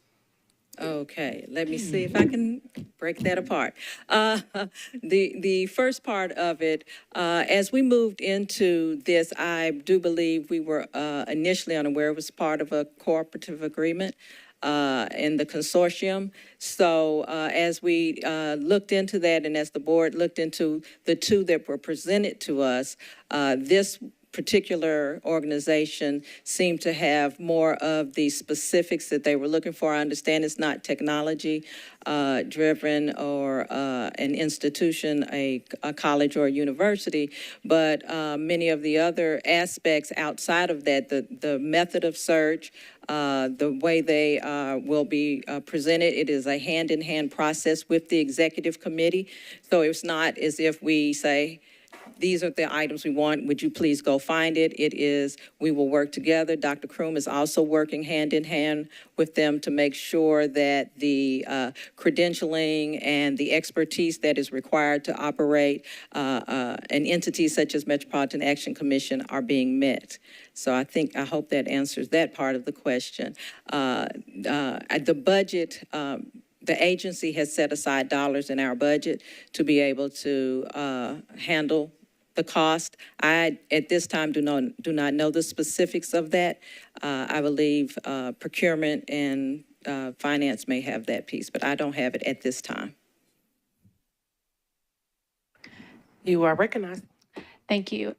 Okay, let me see if I can break that apart. The first part of it, as we moved into this, I do believe we were initially unaware it was part of a cooperative agreement in the consortium. So as we looked into that, and as the board looked into the two that were presented to us, this particular organization seemed to have more of the specifics that they were looking for. I understand it's not technology driven or an institution, a college or a university, but many of the other aspects outside of that, the method of search, the way they will be presented, it is a hand-in-hand process with the executive committee. So it's not as if we say, these are the items we want, would you please go find it? It is, we will work together. Dr. Kroom is also working hand in hand with them to make sure that the credentialing and the expertise that is required to operate an entity such as Metropolitan Action Commission are being met. So I hope that answers that part of the question. The budget, the agency has set aside dollars in our budget to be able to handle the cost. I, at this time, do not know the specifics of that. I believe procurement and finance may have that piece, but I don't have it at this time. You are recognized. Thank you.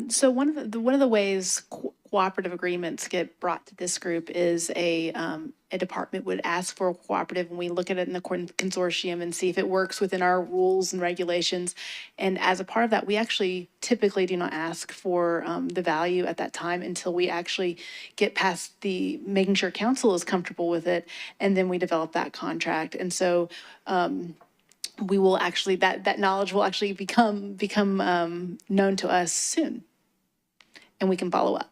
So one of the ways cooperative agreements get brought to this group is a department would ask for a cooperative, and we look at it in the consortium and see if it works within our rules and regulations. And as a part of that, we actually typically do not ask for the value at that time until we actually get past the making sure council is comfortable with it, and then we develop that contract. And so we will actually, that knowledge will actually become known to us soon, and we can follow up.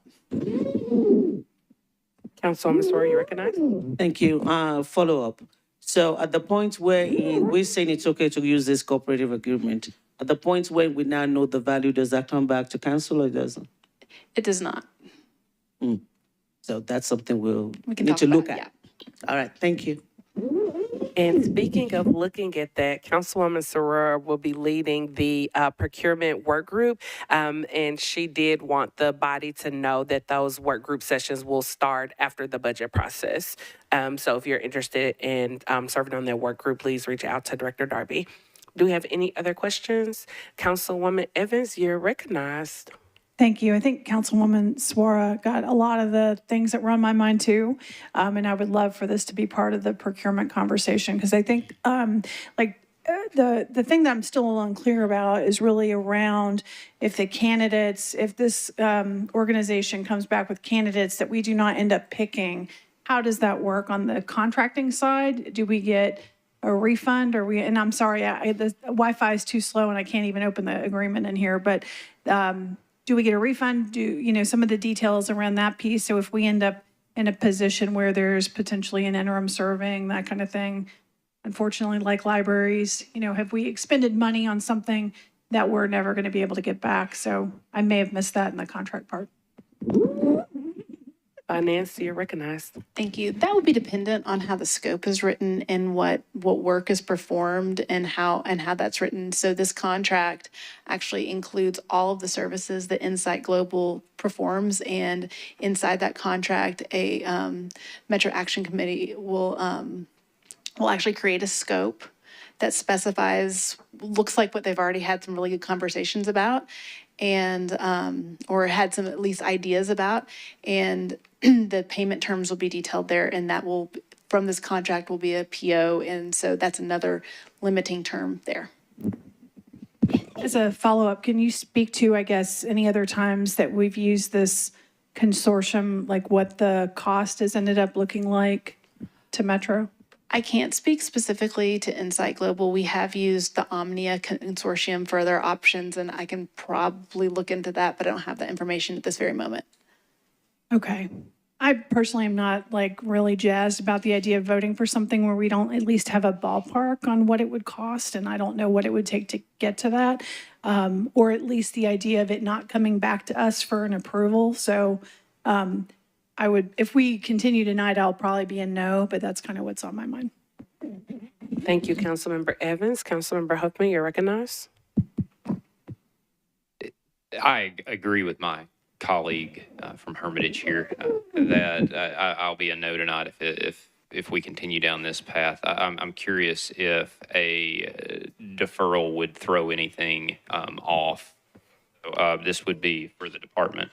Councilwoman Soroya, you recognized. Thank you. Follow up. So at the point where we're saying it's okay to use this cooperative agreement, at the point where we now know the value, does that come back to council or it doesn't? It does not. So that's something we can need talk to about look it, at. All right, thank you. And speaking of looking at that, Councilwoman Soror will be leading the procurement work group. And she did want the body to know that those work group sessions will start after the budget process. So if you're interested in serving on that work group, please reach out to Director Darby. Do we have any other questions? Councilwoman Evans, you're recognized. Thank you. I think Councilwoman Suara got a lot of the things that were on my mind too. And I would love for this to be part of the procurement conversation because I think the thing that I'm still a little unclear about is really around if the candidates, if this organization comes back with candidates that we do not end up picking, how does that work on the contracting side? Do we get a refund or and I'm sorry, the Wi-Fi is too slow and I can't even open the agreement in here, but do we get a refund? Some of the details around that piece. So if we end up in a position where there's potentially an interim serving, that kind of thing, unfortunately, like libraries, have we expended money on something that we're never going to be able to get back? So I may have missed that in the contract part. Nancy, you're recognized. Thank you. That would be dependent on how the scope is written and what work is performed and how that's written. So this contract actually includes all of the services that Insight Global performs, and inside that contract, a Metro Action Committee will actually create a scope that specifies, looks like what they've already had some really good conversations about, and or had some at least ideas about, and the payment terms will be detailed there, and that will, from this contract, will be a PO, and so that's another limiting term there. As a follow-up, can you speak to, I guess, any other times that we've used this consortium, like what the cost has ended up looking like to Metro? I can't speak specifically to Insight Global. We have used the Omnia Consortium for other options, and I can probably look into that, but I don't have that information at this very moment. Okay. I personally am not really jazzed about the idea of voting for something where we don't at least have a ballpark on what it would cost, and I don't know what it would take to get to that, or at least the idea of it not coming back to us for an approval. So I would, if we continue tonight, I'll probably be a no, but that's kind of what's on my mind. Thank you, Councilmember Evans. Councilmember Huffman, you're recognized. I agree with my colleague from Hermitage here that I'll be a no tonight if we continue down this path. I'm curious if a deferral would throw anything off. This would be for the department.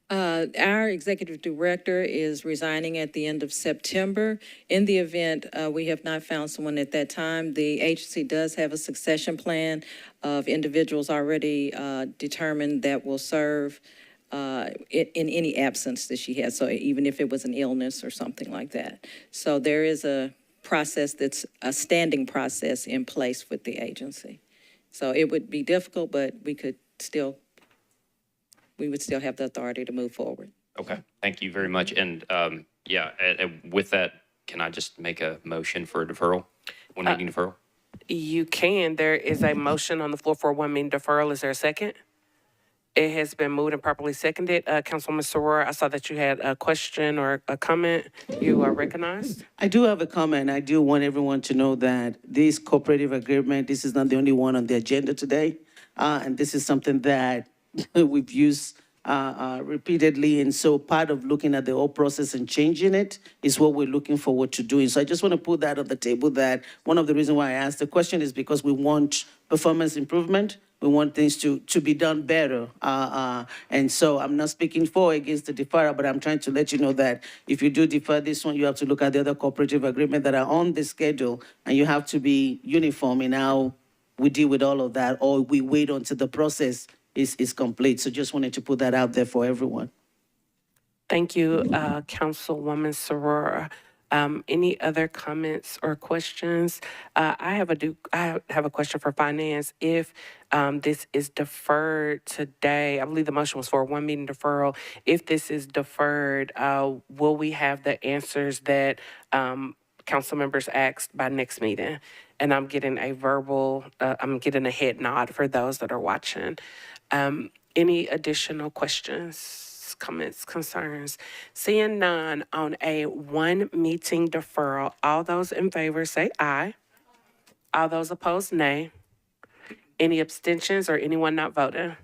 Our executive director is resigning at the end of September. In the event we have not found someone at that time, the agency does have a succession plan of individuals already determined that will serve in any absence that she has. So even if it was an illness or something like that. So there is a process that's a standing process in place with the agency. So it would be difficult, but we would still have the authority to move forward. Okay, thank you very much. And with that, can I just make a motion for a deferral, one meeting deferral? You can. There is a motion on the floor for a one meeting deferral. Is there a second? It has been moved and properly seconded. Councilwoman Soror, I saw that you had a question or a comment. You are recognized. I do have a comment. I do want everyone to know that this cooperative agreement, this is not the only one on the agenda today. And this is something that we've used repeatedly. And so part of looking at the whole process and changing it is what we're looking forward to doing. So I just want to put that on the table, that one of the reasons why I asked the question is because we want performance improvement. We want things to be done better. And so I'm not speaking for or against the deferral, but I'm trying to let you know that if you do defer this one, you have to look at the other cooperative agreements that are on the schedule, and you have to be uniform in how we deal with all of that, or we wait until the process is complete. So just wanted to put that out there for everyone. Thank you, Councilwoman Soror. Any other comments or questions? I have a question for finance. If this is deferred today, I believe the motion was for a one meeting deferral. If this is deferred, will we have the answers that council members asked by next meeting? And I'm getting a verbal, I'm getting a head nod for those that are watching. Any additional questions? comments, concerns? Seeing none on a one meeting deferral, all those in favor say aye. All those opposed, nay. Any abstentions or anyone not voting?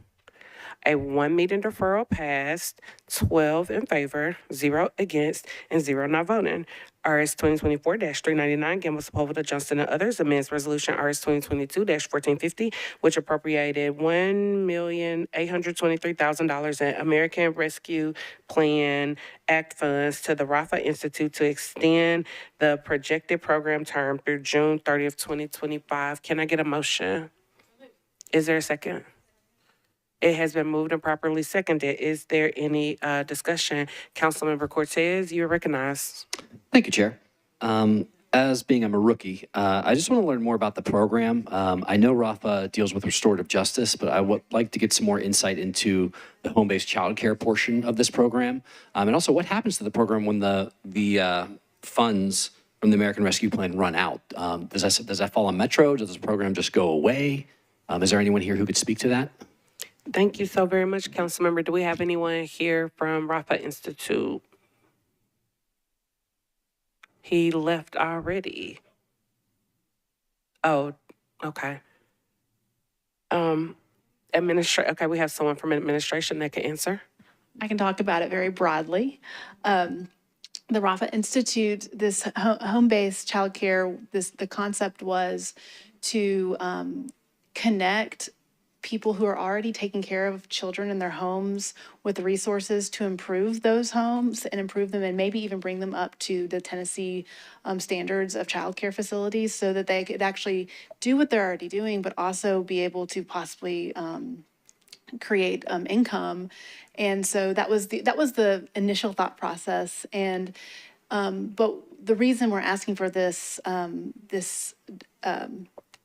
A one meeting deferral passed, 12 in favor, 0 against, and 0 not voting. RS 2024-399, Gamble Sepulveda, Johnston, and others, amends Resolution RS 2022-1450, which appropriated $1,823,000 in American Rescue Plan Act funds to the Rafa Institute to extend the projected program term through June 30th, 2025. Can I get a motion? Is there a second? It has been moved and properly seconded. Is there any discussion? Councilmember Cortez, you are recognized. Thank you, Chair. As being I'm a rookie, I just want to learn more about the program. I know Rafa deals with restorative justice, but I would like to get some more insight into the home-based childcare portion of this program. And also, what happens to the program when the funds from the American Rescue Plan run out? Does that fall on Metro? Does this program just go away? Is there anyone here who could speak to that? Thank you so very much, Councilmember. Do we have anyone here from Rafa Institute? He left already. Oh, okay. Okay, we have someone from administration that can answer. I can talk about it very broadly. The Rafa Institute, this home-based childcare, the concept was to connect people who are already taking care of children in their homes with resources to improve those homes and improve them and maybe even bring them up to the Tennessee standards of childcare facilities so that they could actually do what they're already doing, but also be able to possibly create income. And so that was the initial thought process. And but the reason we're asking for this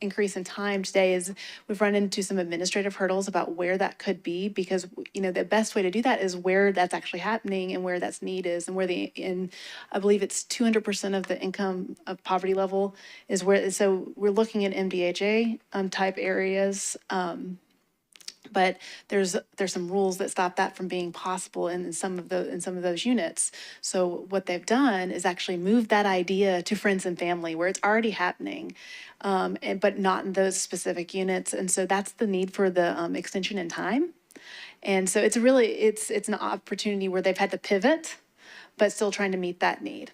increase in time today is we've run into some administrative hurdles about where that could be, because the best way to do that is where that's actually happening and where that's need is, and where I believe it's 200% of the income of poverty level is where. So we're looking at MDHA type areas. But there's some rules that stop that from being possible in some of those units. So what they've done is actually move that idea to friends and family where it's already happening, but not in those specific units. And so that's the need for the extension in time. And so it's an opportunity where they've had to pivot, but still trying to meet that need.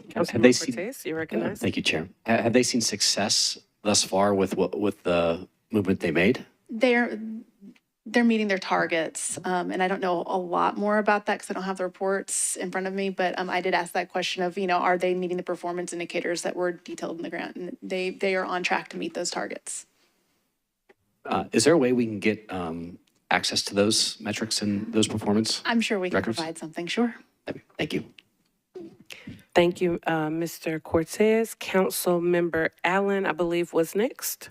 Councilmember Cortez, you recognize? Thank you, Chair. Have they seen success thus far with the movement they made? They're meeting their targets, and I don't know a lot more about that because I don't have the reports in front of me, but I did ask that question of, are they meeting the performance indicators that were detailed in the grant? And they are on track to meet those targets. Is there a way we can get access to those metrics and those performance? I'm sure we can records? provide something, sure. Thank you. Thank you, Mr. Cortez. Councilmember Allen, I believe, was next.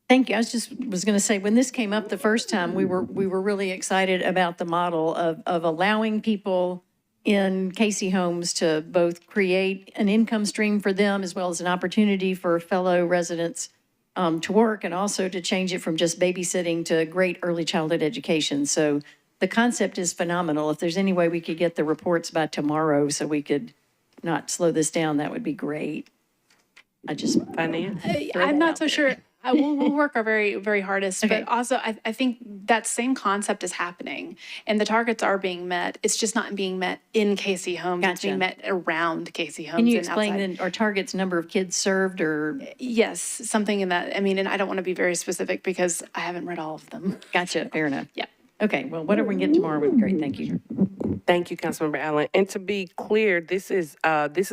Thank you. I was going to say, when this came up the first time, we were really excited about the model of allowing people in Casey homes to both create an income stream for them as well as an opportunity for fellow residents to work, and also to change it from just babysitting to great early childhood education. So the concept is phenomenal. If there's any way we could get the reports by tomorrow so we could not slow this down, that would be great. Finance? I'm not so sure. We'll work our very, very hardest, okay. But also I think that same concept is happening and the targets are being met. It's just not being met in Casey homes. Gotcha. It's being met around Casey homes. Can you explain our targets, number of kids served, or? Yes, something in that. And I don't want to be very specific because I haven't read all of them. Gotcha, fair enough. Yeah. Okay, well, whatever we can get tomorrow would be great. Thank you. Thank you, Councilmember Allen. And to be clear, this is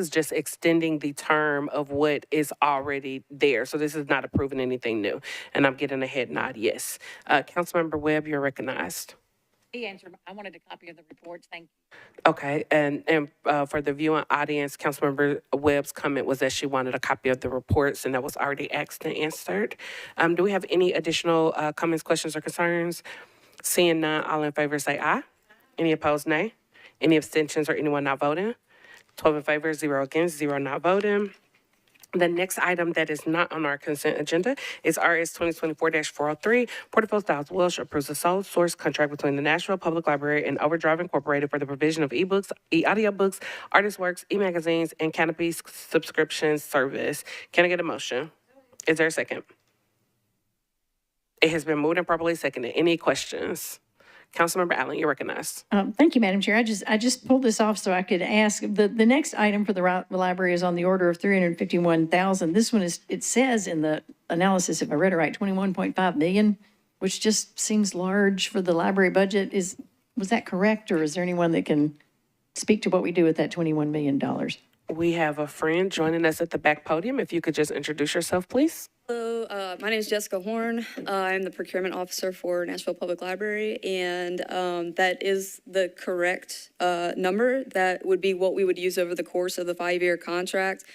just extending the term of what is already there. So this is not approving anything new. And I'm getting a head nod, yes. Councilmember Webb, you're recognized. He answered. I wanted a copy of the reports. Thank you. Okay, and for the viewing audience, Councilmember Webb's comment was that she wanted a copy of the reports, and that was already asked and answered. Do we have any additional comments, questions, or concerns? Seeing none, all in favor say aye. Any opposed, nay. Any abstentions or anyone not voting? 12 in favor, 0 against, 0 not voting. The next item that is not on our consent agenda is RS 2024-403. Porterfield Styles Welsh approves a sole source contract between the Nashville Public Library and Overdrive Incorporated for the provision of ebooks, e-audiobooks, artist works, e-magazines, and Canopy subscription service. Can I get a motion? Is there a second? It has been moved and properly seconded. Any questions? Councilmember Allen, you're recognized. Thank you, Madam Chair. I just pulled this off so I could ask. The next item for the library is on the order of 351,000. This one is, it says in the analysis, if I read it right, 21.5 million, which just seems large for the library budget. Was that correct, or is there anyone that can speak to what we do with that $21 million? We have a friend joining us at the back podium. If you could just introduce yourself, please. Hello, my name is Jessica Horn. I'm the procurement officer for Nashville Public Library, and that is the correct number. That would be what we would use over the course of the 5-year contract.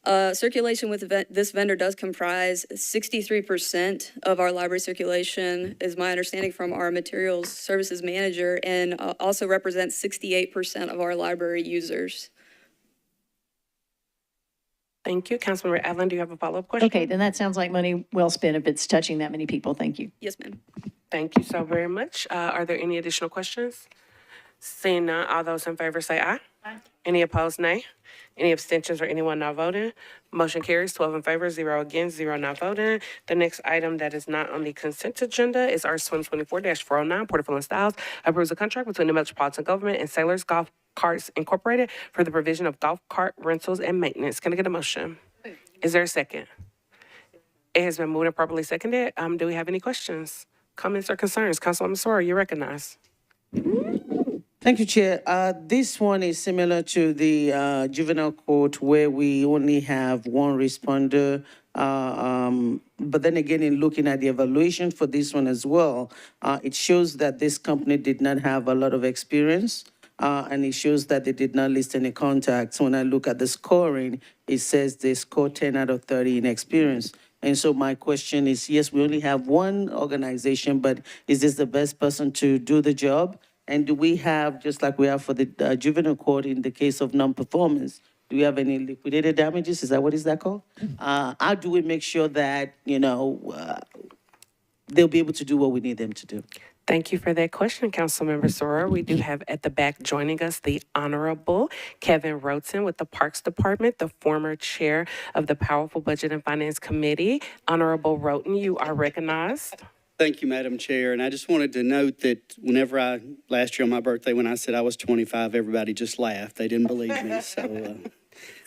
Circulation with this vendor does comprise 63% of our library circulation, is my understanding from our materials services manager, and also represents 68% of our library users. Thank you. Councilmember Allen, do you have a follow-up question? Okay, then that sounds like money well spent if it's touching that many people. Thank you. Yes, ma'am. Thank you so very much. Are there any additional questions? Seeing none, all those in favor say aye. Aye. Any opposed, nay. Any abstentions or anyone not voting? Motion carries 12 in favor, 0 against, 0 not voting. The next item that is not on the consent agenda is R 2024-409, Porterfield and Styles approves a contract between the Metropolitan Government and Sailors Golf Carts Incorporated for the provision of golf cart rentals and maintenance. Can I get a motion? Is there a second? It has been moved and properly seconded. Do we have any questions, comments, or concerns? Councilwoman Sora, you recognize. Thank you, Chair. This one is similar to the juvenile court where we only have one responder. But then again, in looking at the evaluation for this one as well, it shows that this company did not have a lot of experience. And it shows that they did not list any contacts. When I look at the scoring, it says they scored 10 out of 30 in experience. And so my question is, yes, we only have one organization, but is this the best person to do the job? And do we have, just like we have for the juvenile court in the case of non-performance, do we have any liquidated damages? Is that called? How do we make sure that, they'll be able to do what we need them to do? Thank you for that question, Councilmember Sora. We do have at the back joining us the Honorable Kevin Roten with the Parks Department, the former chair of the powerful Budget and Finance Committee. Honorable Roten, you are recognized. Thank you, Madam Chair. And I just wanted to note that whenever last year on my birthday, when I said I was 25, everybody just laughed. They didn't believe me. So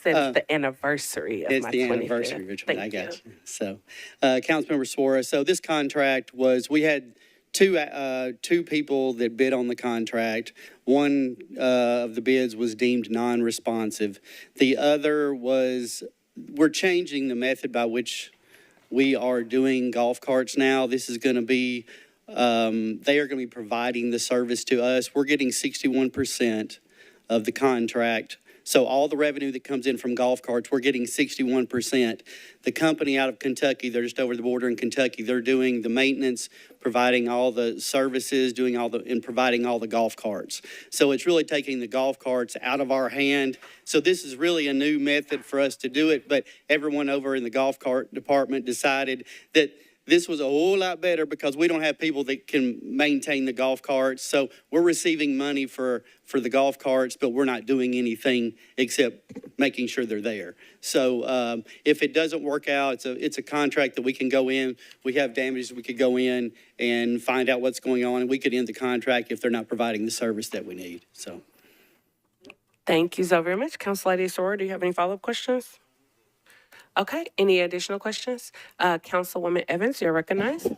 It's the anniversary of it's my the 25th. anniversary, Richard. I got you. you. So, Councilmember Suarez, so this contract was, we had two people that bid on the contract. One of the bids was deemed non-responsive. The other was, we're changing the method by which we are doing golf carts now. This is going to be, they are going to be providing the service to us. We're getting 61% of the contract. So all the revenue that comes in from golf carts, we're getting 61%. The company out of Kentucky, they're just over the border in Kentucky, they're doing the maintenance, providing all the services, and providing all the golf carts. So it's really taking the golf carts out of our hand. So this is really a new method for us to do it, but everyone over in the golf cart department decided that this was a whole lot better because we don't have people that can maintain the golf carts. So we're receiving money for the golf carts, but we're not doing anything except making sure they're there. So if it doesn't work out, it's a contract that we can go in. We have damages, we could go in and find out what's going on, and we could end the contract if they're not providing the service that we need. So. Thank you so very much. Council Lady Sora, do you have any follow-up questions? Okay, any additional questions? Councilwoman Evans, you're recognized.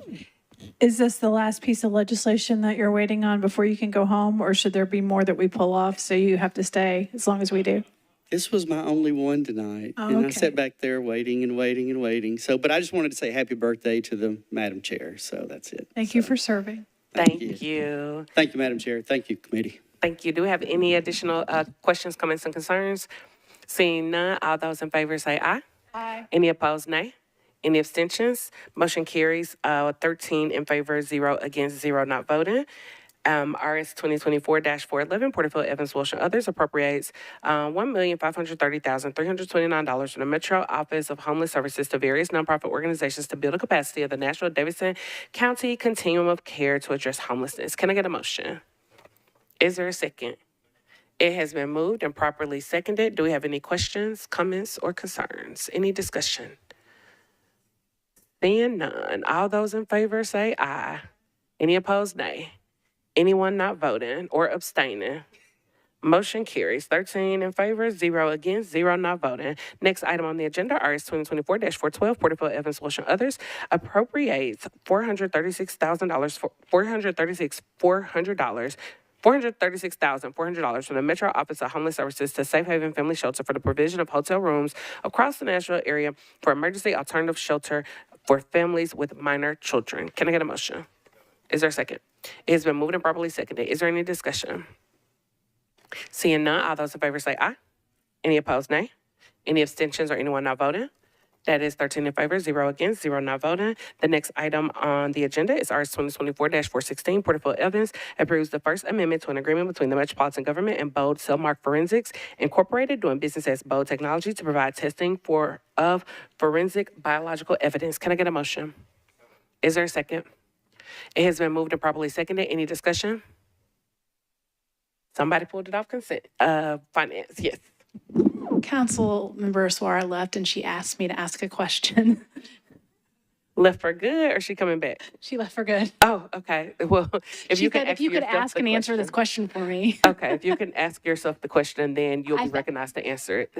Is this the last piece of legislation that you're waiting on before you can go home, or should there be more that we pull off so you have to stay as long as we do? This was my only one tonight, and I sat back there waiting and waiting and waiting. So, but I just wanted to say happy birthday to the Madam Chair, so that's it. Thank you for serving. Thank you. Thank you, Madam Chair. Thank you, committee. Thank you. Do we have any additional questions, comments, and concerns? Seeing none, all those in favor say aye. Aye. Any opposed, nay. Any abstentions? Motion carries 13 in favor, 0 against, 0 not voting. RS 2024-411, Porterfield, Evans, Walsh, and others appropriates $1,530,329 from the Metro Office of Homeless Services to various nonprofit organizations to build the capacity of the Nashville Davidson County Continuum of Care to address homelessness. Can I get a motion? Is there a second? It has been moved and properly seconded. Do we have any questions, comments, or concerns? Any discussion? Seeing none, all those in favor say aye. Any opposed, nay. Anyone not voting or abstaining? Motion carries 13 in favor, 0 against, 0 not voting. Next item on the agenda, RS 2024-412, Porterfield, Evans, Walsh, and others appropriates $436,400 from the Metro Office of Homeless Services to Safe Haven Family Shelter for the provision of hotel rooms across the Nashville area for emergency alternative shelter for families with minor children. Can I get a motion? Is there a second? It has been moved and properly seconded. Is there any discussion? Seeing none, all those in favor say aye. Any opposed, nay. Any abstentions or anyone not voting? That is 13 in favor, 0 against, 0 not voting. The next item on the agenda is RS 2024-416, Porterfield Evans approves the First Amendment to an agreement between the Metropolitan Government and Bode Cellmark Forensics Incorporated, doing business as Bode Technology to provide testing of forensic biological evidence. Can I get a motion? Is there a second? It has been moved and properly seconded. Any discussion? Somebody pulled it off consent. Finance, yes. Council member Suara left and she asked me to ask a question. Left for good, or she coming back? She left for good. Oh, okay. Well, if you could ask and answer this question for me. Okay, if you can ask yourself the question, then you'll be recognized to answer it.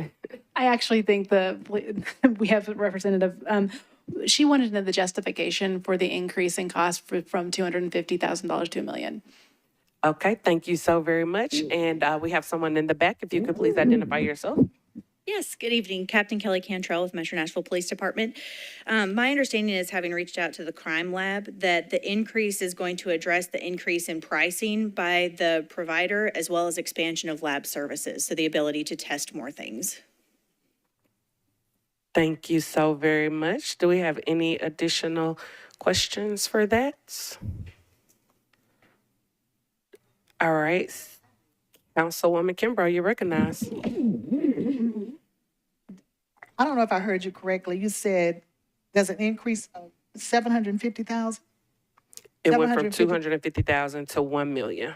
I actually think we have a representative. She wanted to know the justification for the increase in cost from $250,000 to $1 million. Okay, thank you so very much. And we have someone in the back. If you could please identify yourself. Yes, good evening. Captain Kelly Cantrell with Metro Nashville Police Department. My understanding is, having reached out to the crime lab, that the increase is going to address the increase in pricing by the provider, as well as expansion of lab services, so the ability to test more things. Thank you so very much. Do we have any additional questions for that? All right. Councilwoman Kimbrough, you're recognized. I don't know if I heard you correctly. You said there's an increase of 750,000? It went from 250,000 to 1 million.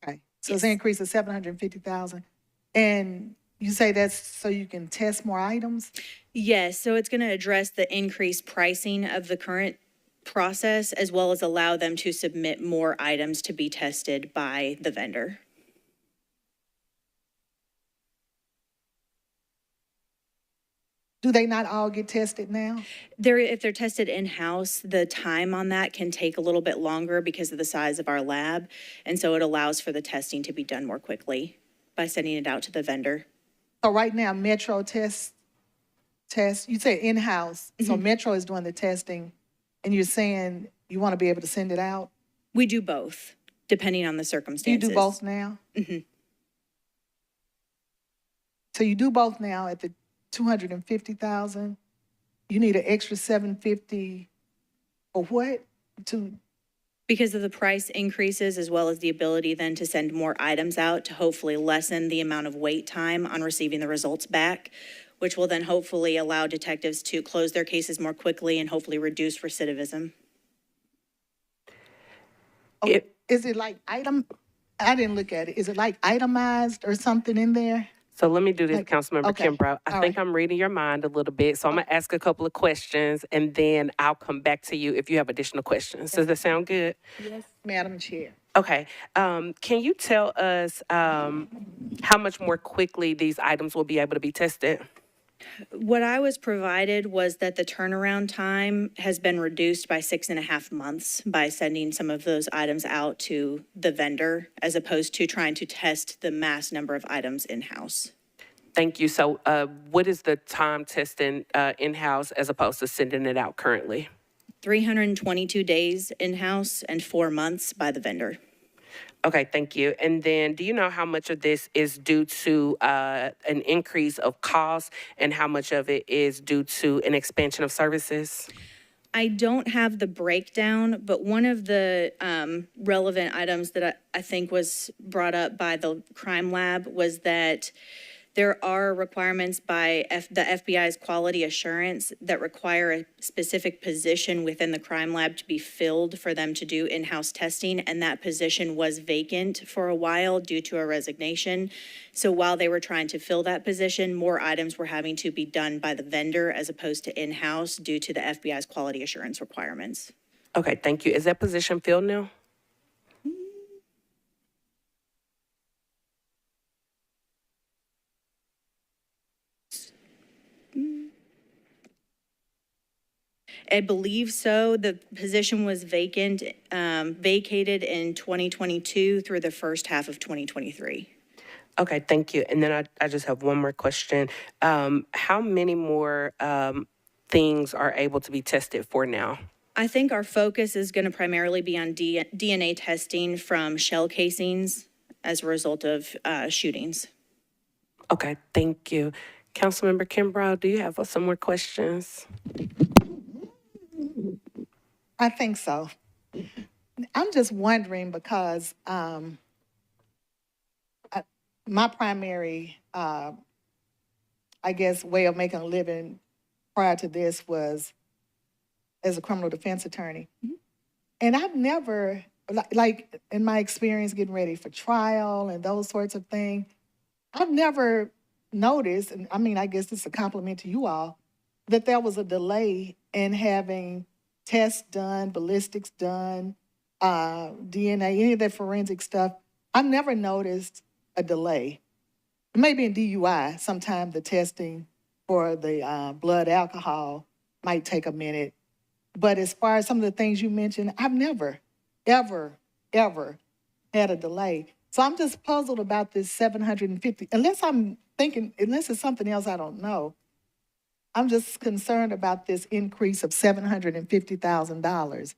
Okay, so it's an increase of 750,000. And you say that's so you can test more items? Yes, so it's going to address the increased pricing of the current process, as well as allow them to submit more items to be tested by the vendor. Do they not all get tested now? If they're tested in-house, the time on that can take a little bit longer because of the size of our lab. And so it allows for the testing to be done more quickly by sending it out to the vendor. So right now, Metro test, you said in-house. So Metro is doing the testing, and you're saying you want to be able to send it out? We do both, depending on the circumstances. You do both now? So you do both now at the 250,000. You need an extra 750 for what? Because of the price increases, as well as the ability then to send more items out to hopefully lessen the amount of wait time on receiving the results back, which will then hopefully allow detectives to close their cases more quickly and hopefully reduce recidivism. Is it like I didn't look at it. Is it like itemized or something in there? So let me do this, Councilmember okay. Kimbrough. I think I'm reading your mind a little bit, so I'm going to ask a couple of questions, and then I'll come back to you if you have additional questions. Does that sound good? Yes, Madam Chair. Okay. Can you tell us how much more quickly these items will be able to be tested? What I was provided was that the turnaround time has been reduced by 6.5 months by sending some of those items out to the vendor, as opposed to trying to test the mass number of items in-house. Thank you. So what is the time testing in-house as opposed to sending it out currently? 322 days in-house and 4 months by the vendor. Okay, thank you. And then do you know how much of this is due to an increase of cost and how much of it is due to an expansion of services? I don't have the breakdown, but one of the relevant items that I think was brought up by the crime lab was that there are requirements by the FBI's quality assurance that require a specific position within the crime lab to be filled for them to do in-house testing, and that position was vacant for a while due to a resignation. So while they were trying to fill that position, more items were having to be done by the vendor as opposed to in-house due to the FBI's quality assurance requirements. Okay, thank you. Is that position filled now? I believe so. The position was vacated in 2022 through the first half of 2023. Okay, thank you. And then I just have one more question. How many more things are able to be tested for now? I think our focus is going to primarily be on DNA testing from shell casings as a result of shootings. Okay, thank you. Councilmember Kimbrough, do you have some more questions? I think so. I'm just wondering because my primary, I guess, way of making a living prior to this was as a criminal defense attorney. And I've never, like in my experience getting ready for trial and those sorts of things, I've never noticed, and I mean, I guess it's a compliment to you all, that there was a delay in having tests done, ballistics done, DNA, any of that forensic stuff. I've never noticed a delay. Maybe in DUI, sometimes the testing for the blood alcohol might take a minute. But as far as some of the things you mentioned, I've never, ever, ever had a delay. So I'm just puzzled about this 750, unless it's something else I don't know. I'm just concerned about this increase of $750,000.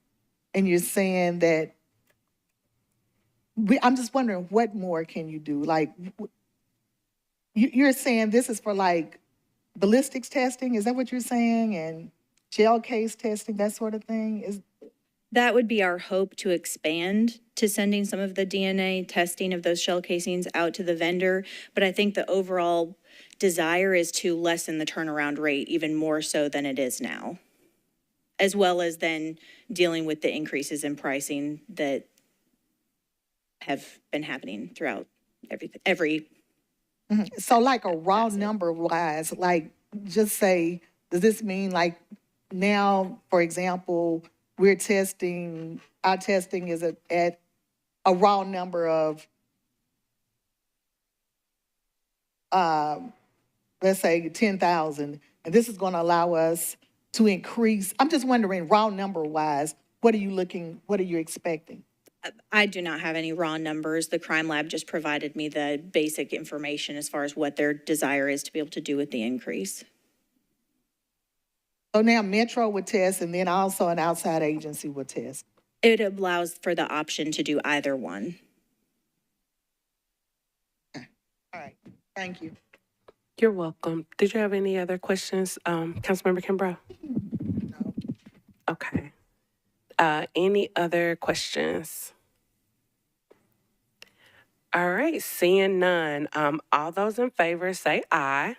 And you're saying that, I'm just wondering, what more can you do? Like, you're saying this is for like ballistics testing? Is that what you're saying? And shell case testing, that sort of thing? That would be our hope, to expand to sending some of the DNA testing of those shell casings out to the vendor. But I think the overall desire is to lessen the turnaround rate even more so than it is now, as well as then dealing with the increases in pricing that have been happening throughout every. So like a raw number wise, like just say, does this mean like now, for example, our testing is at a raw number of, let's say 10,000, and this is going to allow us to increase. I'm just wondering, raw number wise, what are you expecting? I do not have any raw numbers. The crime lab just provided me the basic information as far as what their desire is to be able to do with the increase. So now Metro would test, and then also an outside agency would test. It allows for the option to do either one. Okay. All right. Thank you. You're welcome. Did you have any other questions, Councilmember Kimbrough? No. Okay. Any other questions? All right, seeing none. All those in favor say aye.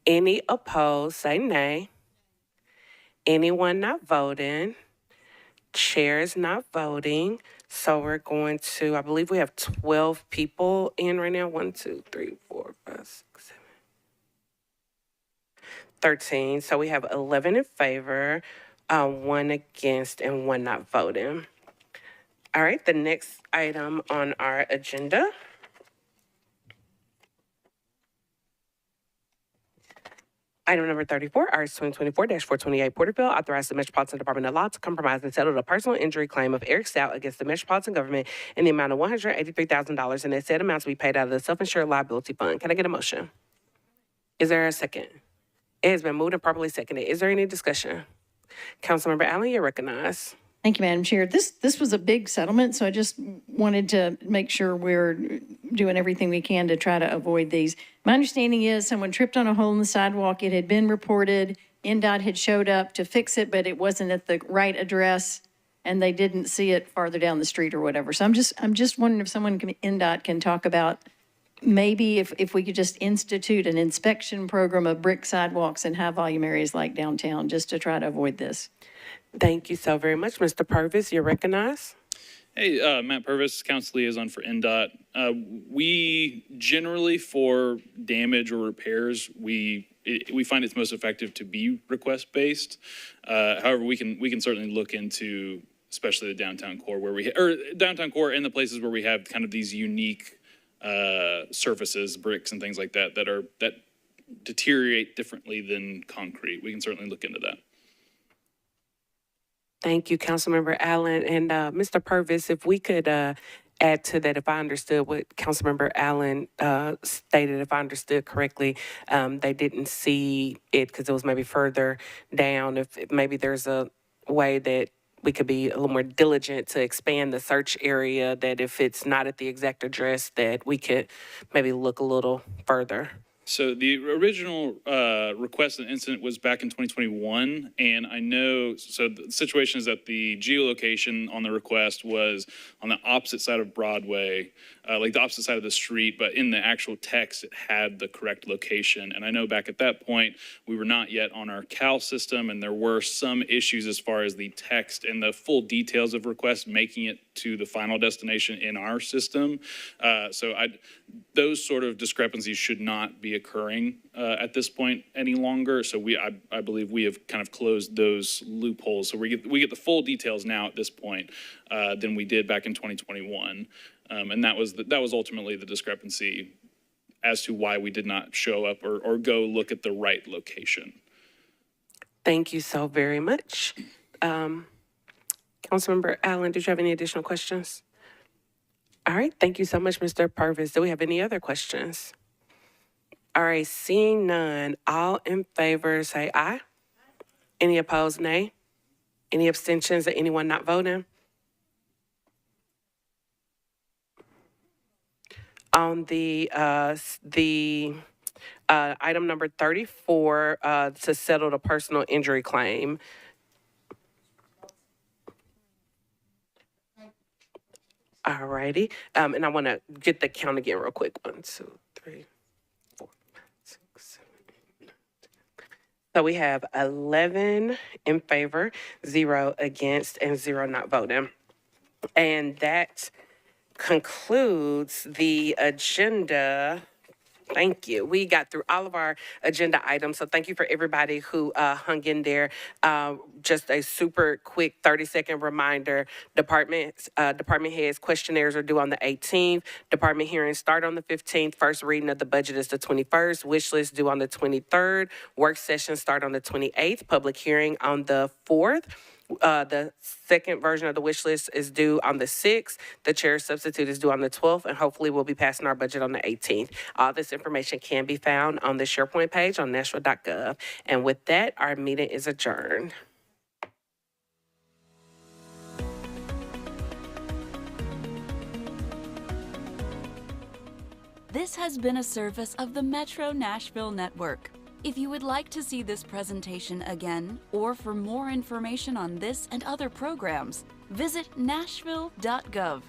Any opposed say nay. Anyone not voting? Chair is not voting. So we're going to, I believe we have 12 people in right now. 1, 2, 3, 4, 5, 6, 7, 13. So we have 11 in favor, 1 against, and 1 not voting. All right, the next item on our agenda. Item number 34, RS 2024-428 Porterville, authorized the Metropolitan Department of Law to compromise and settle the personal injury claim of Eric Stout against the Metropolitan Government in the amount of $183,000, and that said amount to be paid out of the Self-Insured Liability Fund. Can I get a motion? Is there a second? It has been moved and properly seconded. Is there any discussion? Councilmember Allen, you're recognized. Thank you, Madam Chair. This was a big settlement, so I just wanted to make sure we're doing everything we can to try to avoid these. My understanding is someone tripped on a hole in the sidewalk. It had been reported. NDOT had showed up to fix it, but it wasn't at the right address and they didn't see it farther down the street or whatever. So I'm just wondering if someone can, NDOT can talk about maybe if we could just institute an inspection program of brick sidewalks in high volume areas like downtown, just to try to avoid this. Thank you so very much. Mr. Purvis, you're recognized. Hey, Matt Purvis, Council Liaison for NDOT. We generally, for damage or repairs, we find it's most effective to be request-based. However, we can certainly look into, especially the downtown core downtown core and the places where we have kind of these unique surfaces, bricks and things like that, that deteriorate differently than concrete. We can certainly look into that. Thank you, Councilmember Allen. And Mr. Purvis, if we could add to that, if I understood what Councilmember Allen stated, if I understood correctly, they didn't see it because it was maybe further down. If maybe there's a way that we could be a little more diligent to expand the search area, that if it's not at the exact address, that we could maybe look a little further. So the original request and incident was back in 2021, and I know, so the situation is that the geolocation on the request was on the opposite side of Broadway, like the opposite side of the street, but in the actual text, it had the correct location. And I know back at that point, we were not yet on our CAL system, and there were some issues as far as the text and the full details of requests making it to the final destination in our system. Those sort of discrepancies should not be occurring at this point any longer. So I believe we have kind of closed those loopholes. So we get the full details now at this point than we did back in 2021. And that was ultimately the discrepancy as to why we did not show up or go look at the right location. Thank you so very much. Councilmember Allen, did you have any additional questions? All right, thank you so much, Mr. Purvis. Do we have any other questions? All right, seeing none, all in favor say aye. Any opposed, nay? Any abstentions or anyone not voting? On the item number 34, to settle the personal injury claim. All righty, and I want to get the count again real quick. 1, 2, 3, 4, 5, 6, 7, 8, 9, 10. So we have 11 in favor, 0 against, and 0 not voting. And that concludes the agenda. Thank you. We got through all of our agenda items, so thank you for everybody who hung in there. Just a super quick 30-second reminder, department heads questionnaires are due on the 18th. Department hearings start on the 15th. First reading of the budget is the 21st. Wish list due on the 23rd. Work sessions start on the 28th. Public hearing on the 4th. The second version of the wish list is due on the 6th. The chair substitute is due on the 12th, and hopefully we'll be passing our budget on the 18th. All this information can be found on the SharePoint page on nashville.gov. And with that, our meeting is adjourned. This has been a service of the Metro Nashville Network. If you would like to see this presentation again, or for more information on this and other programs, visit nashville.gov.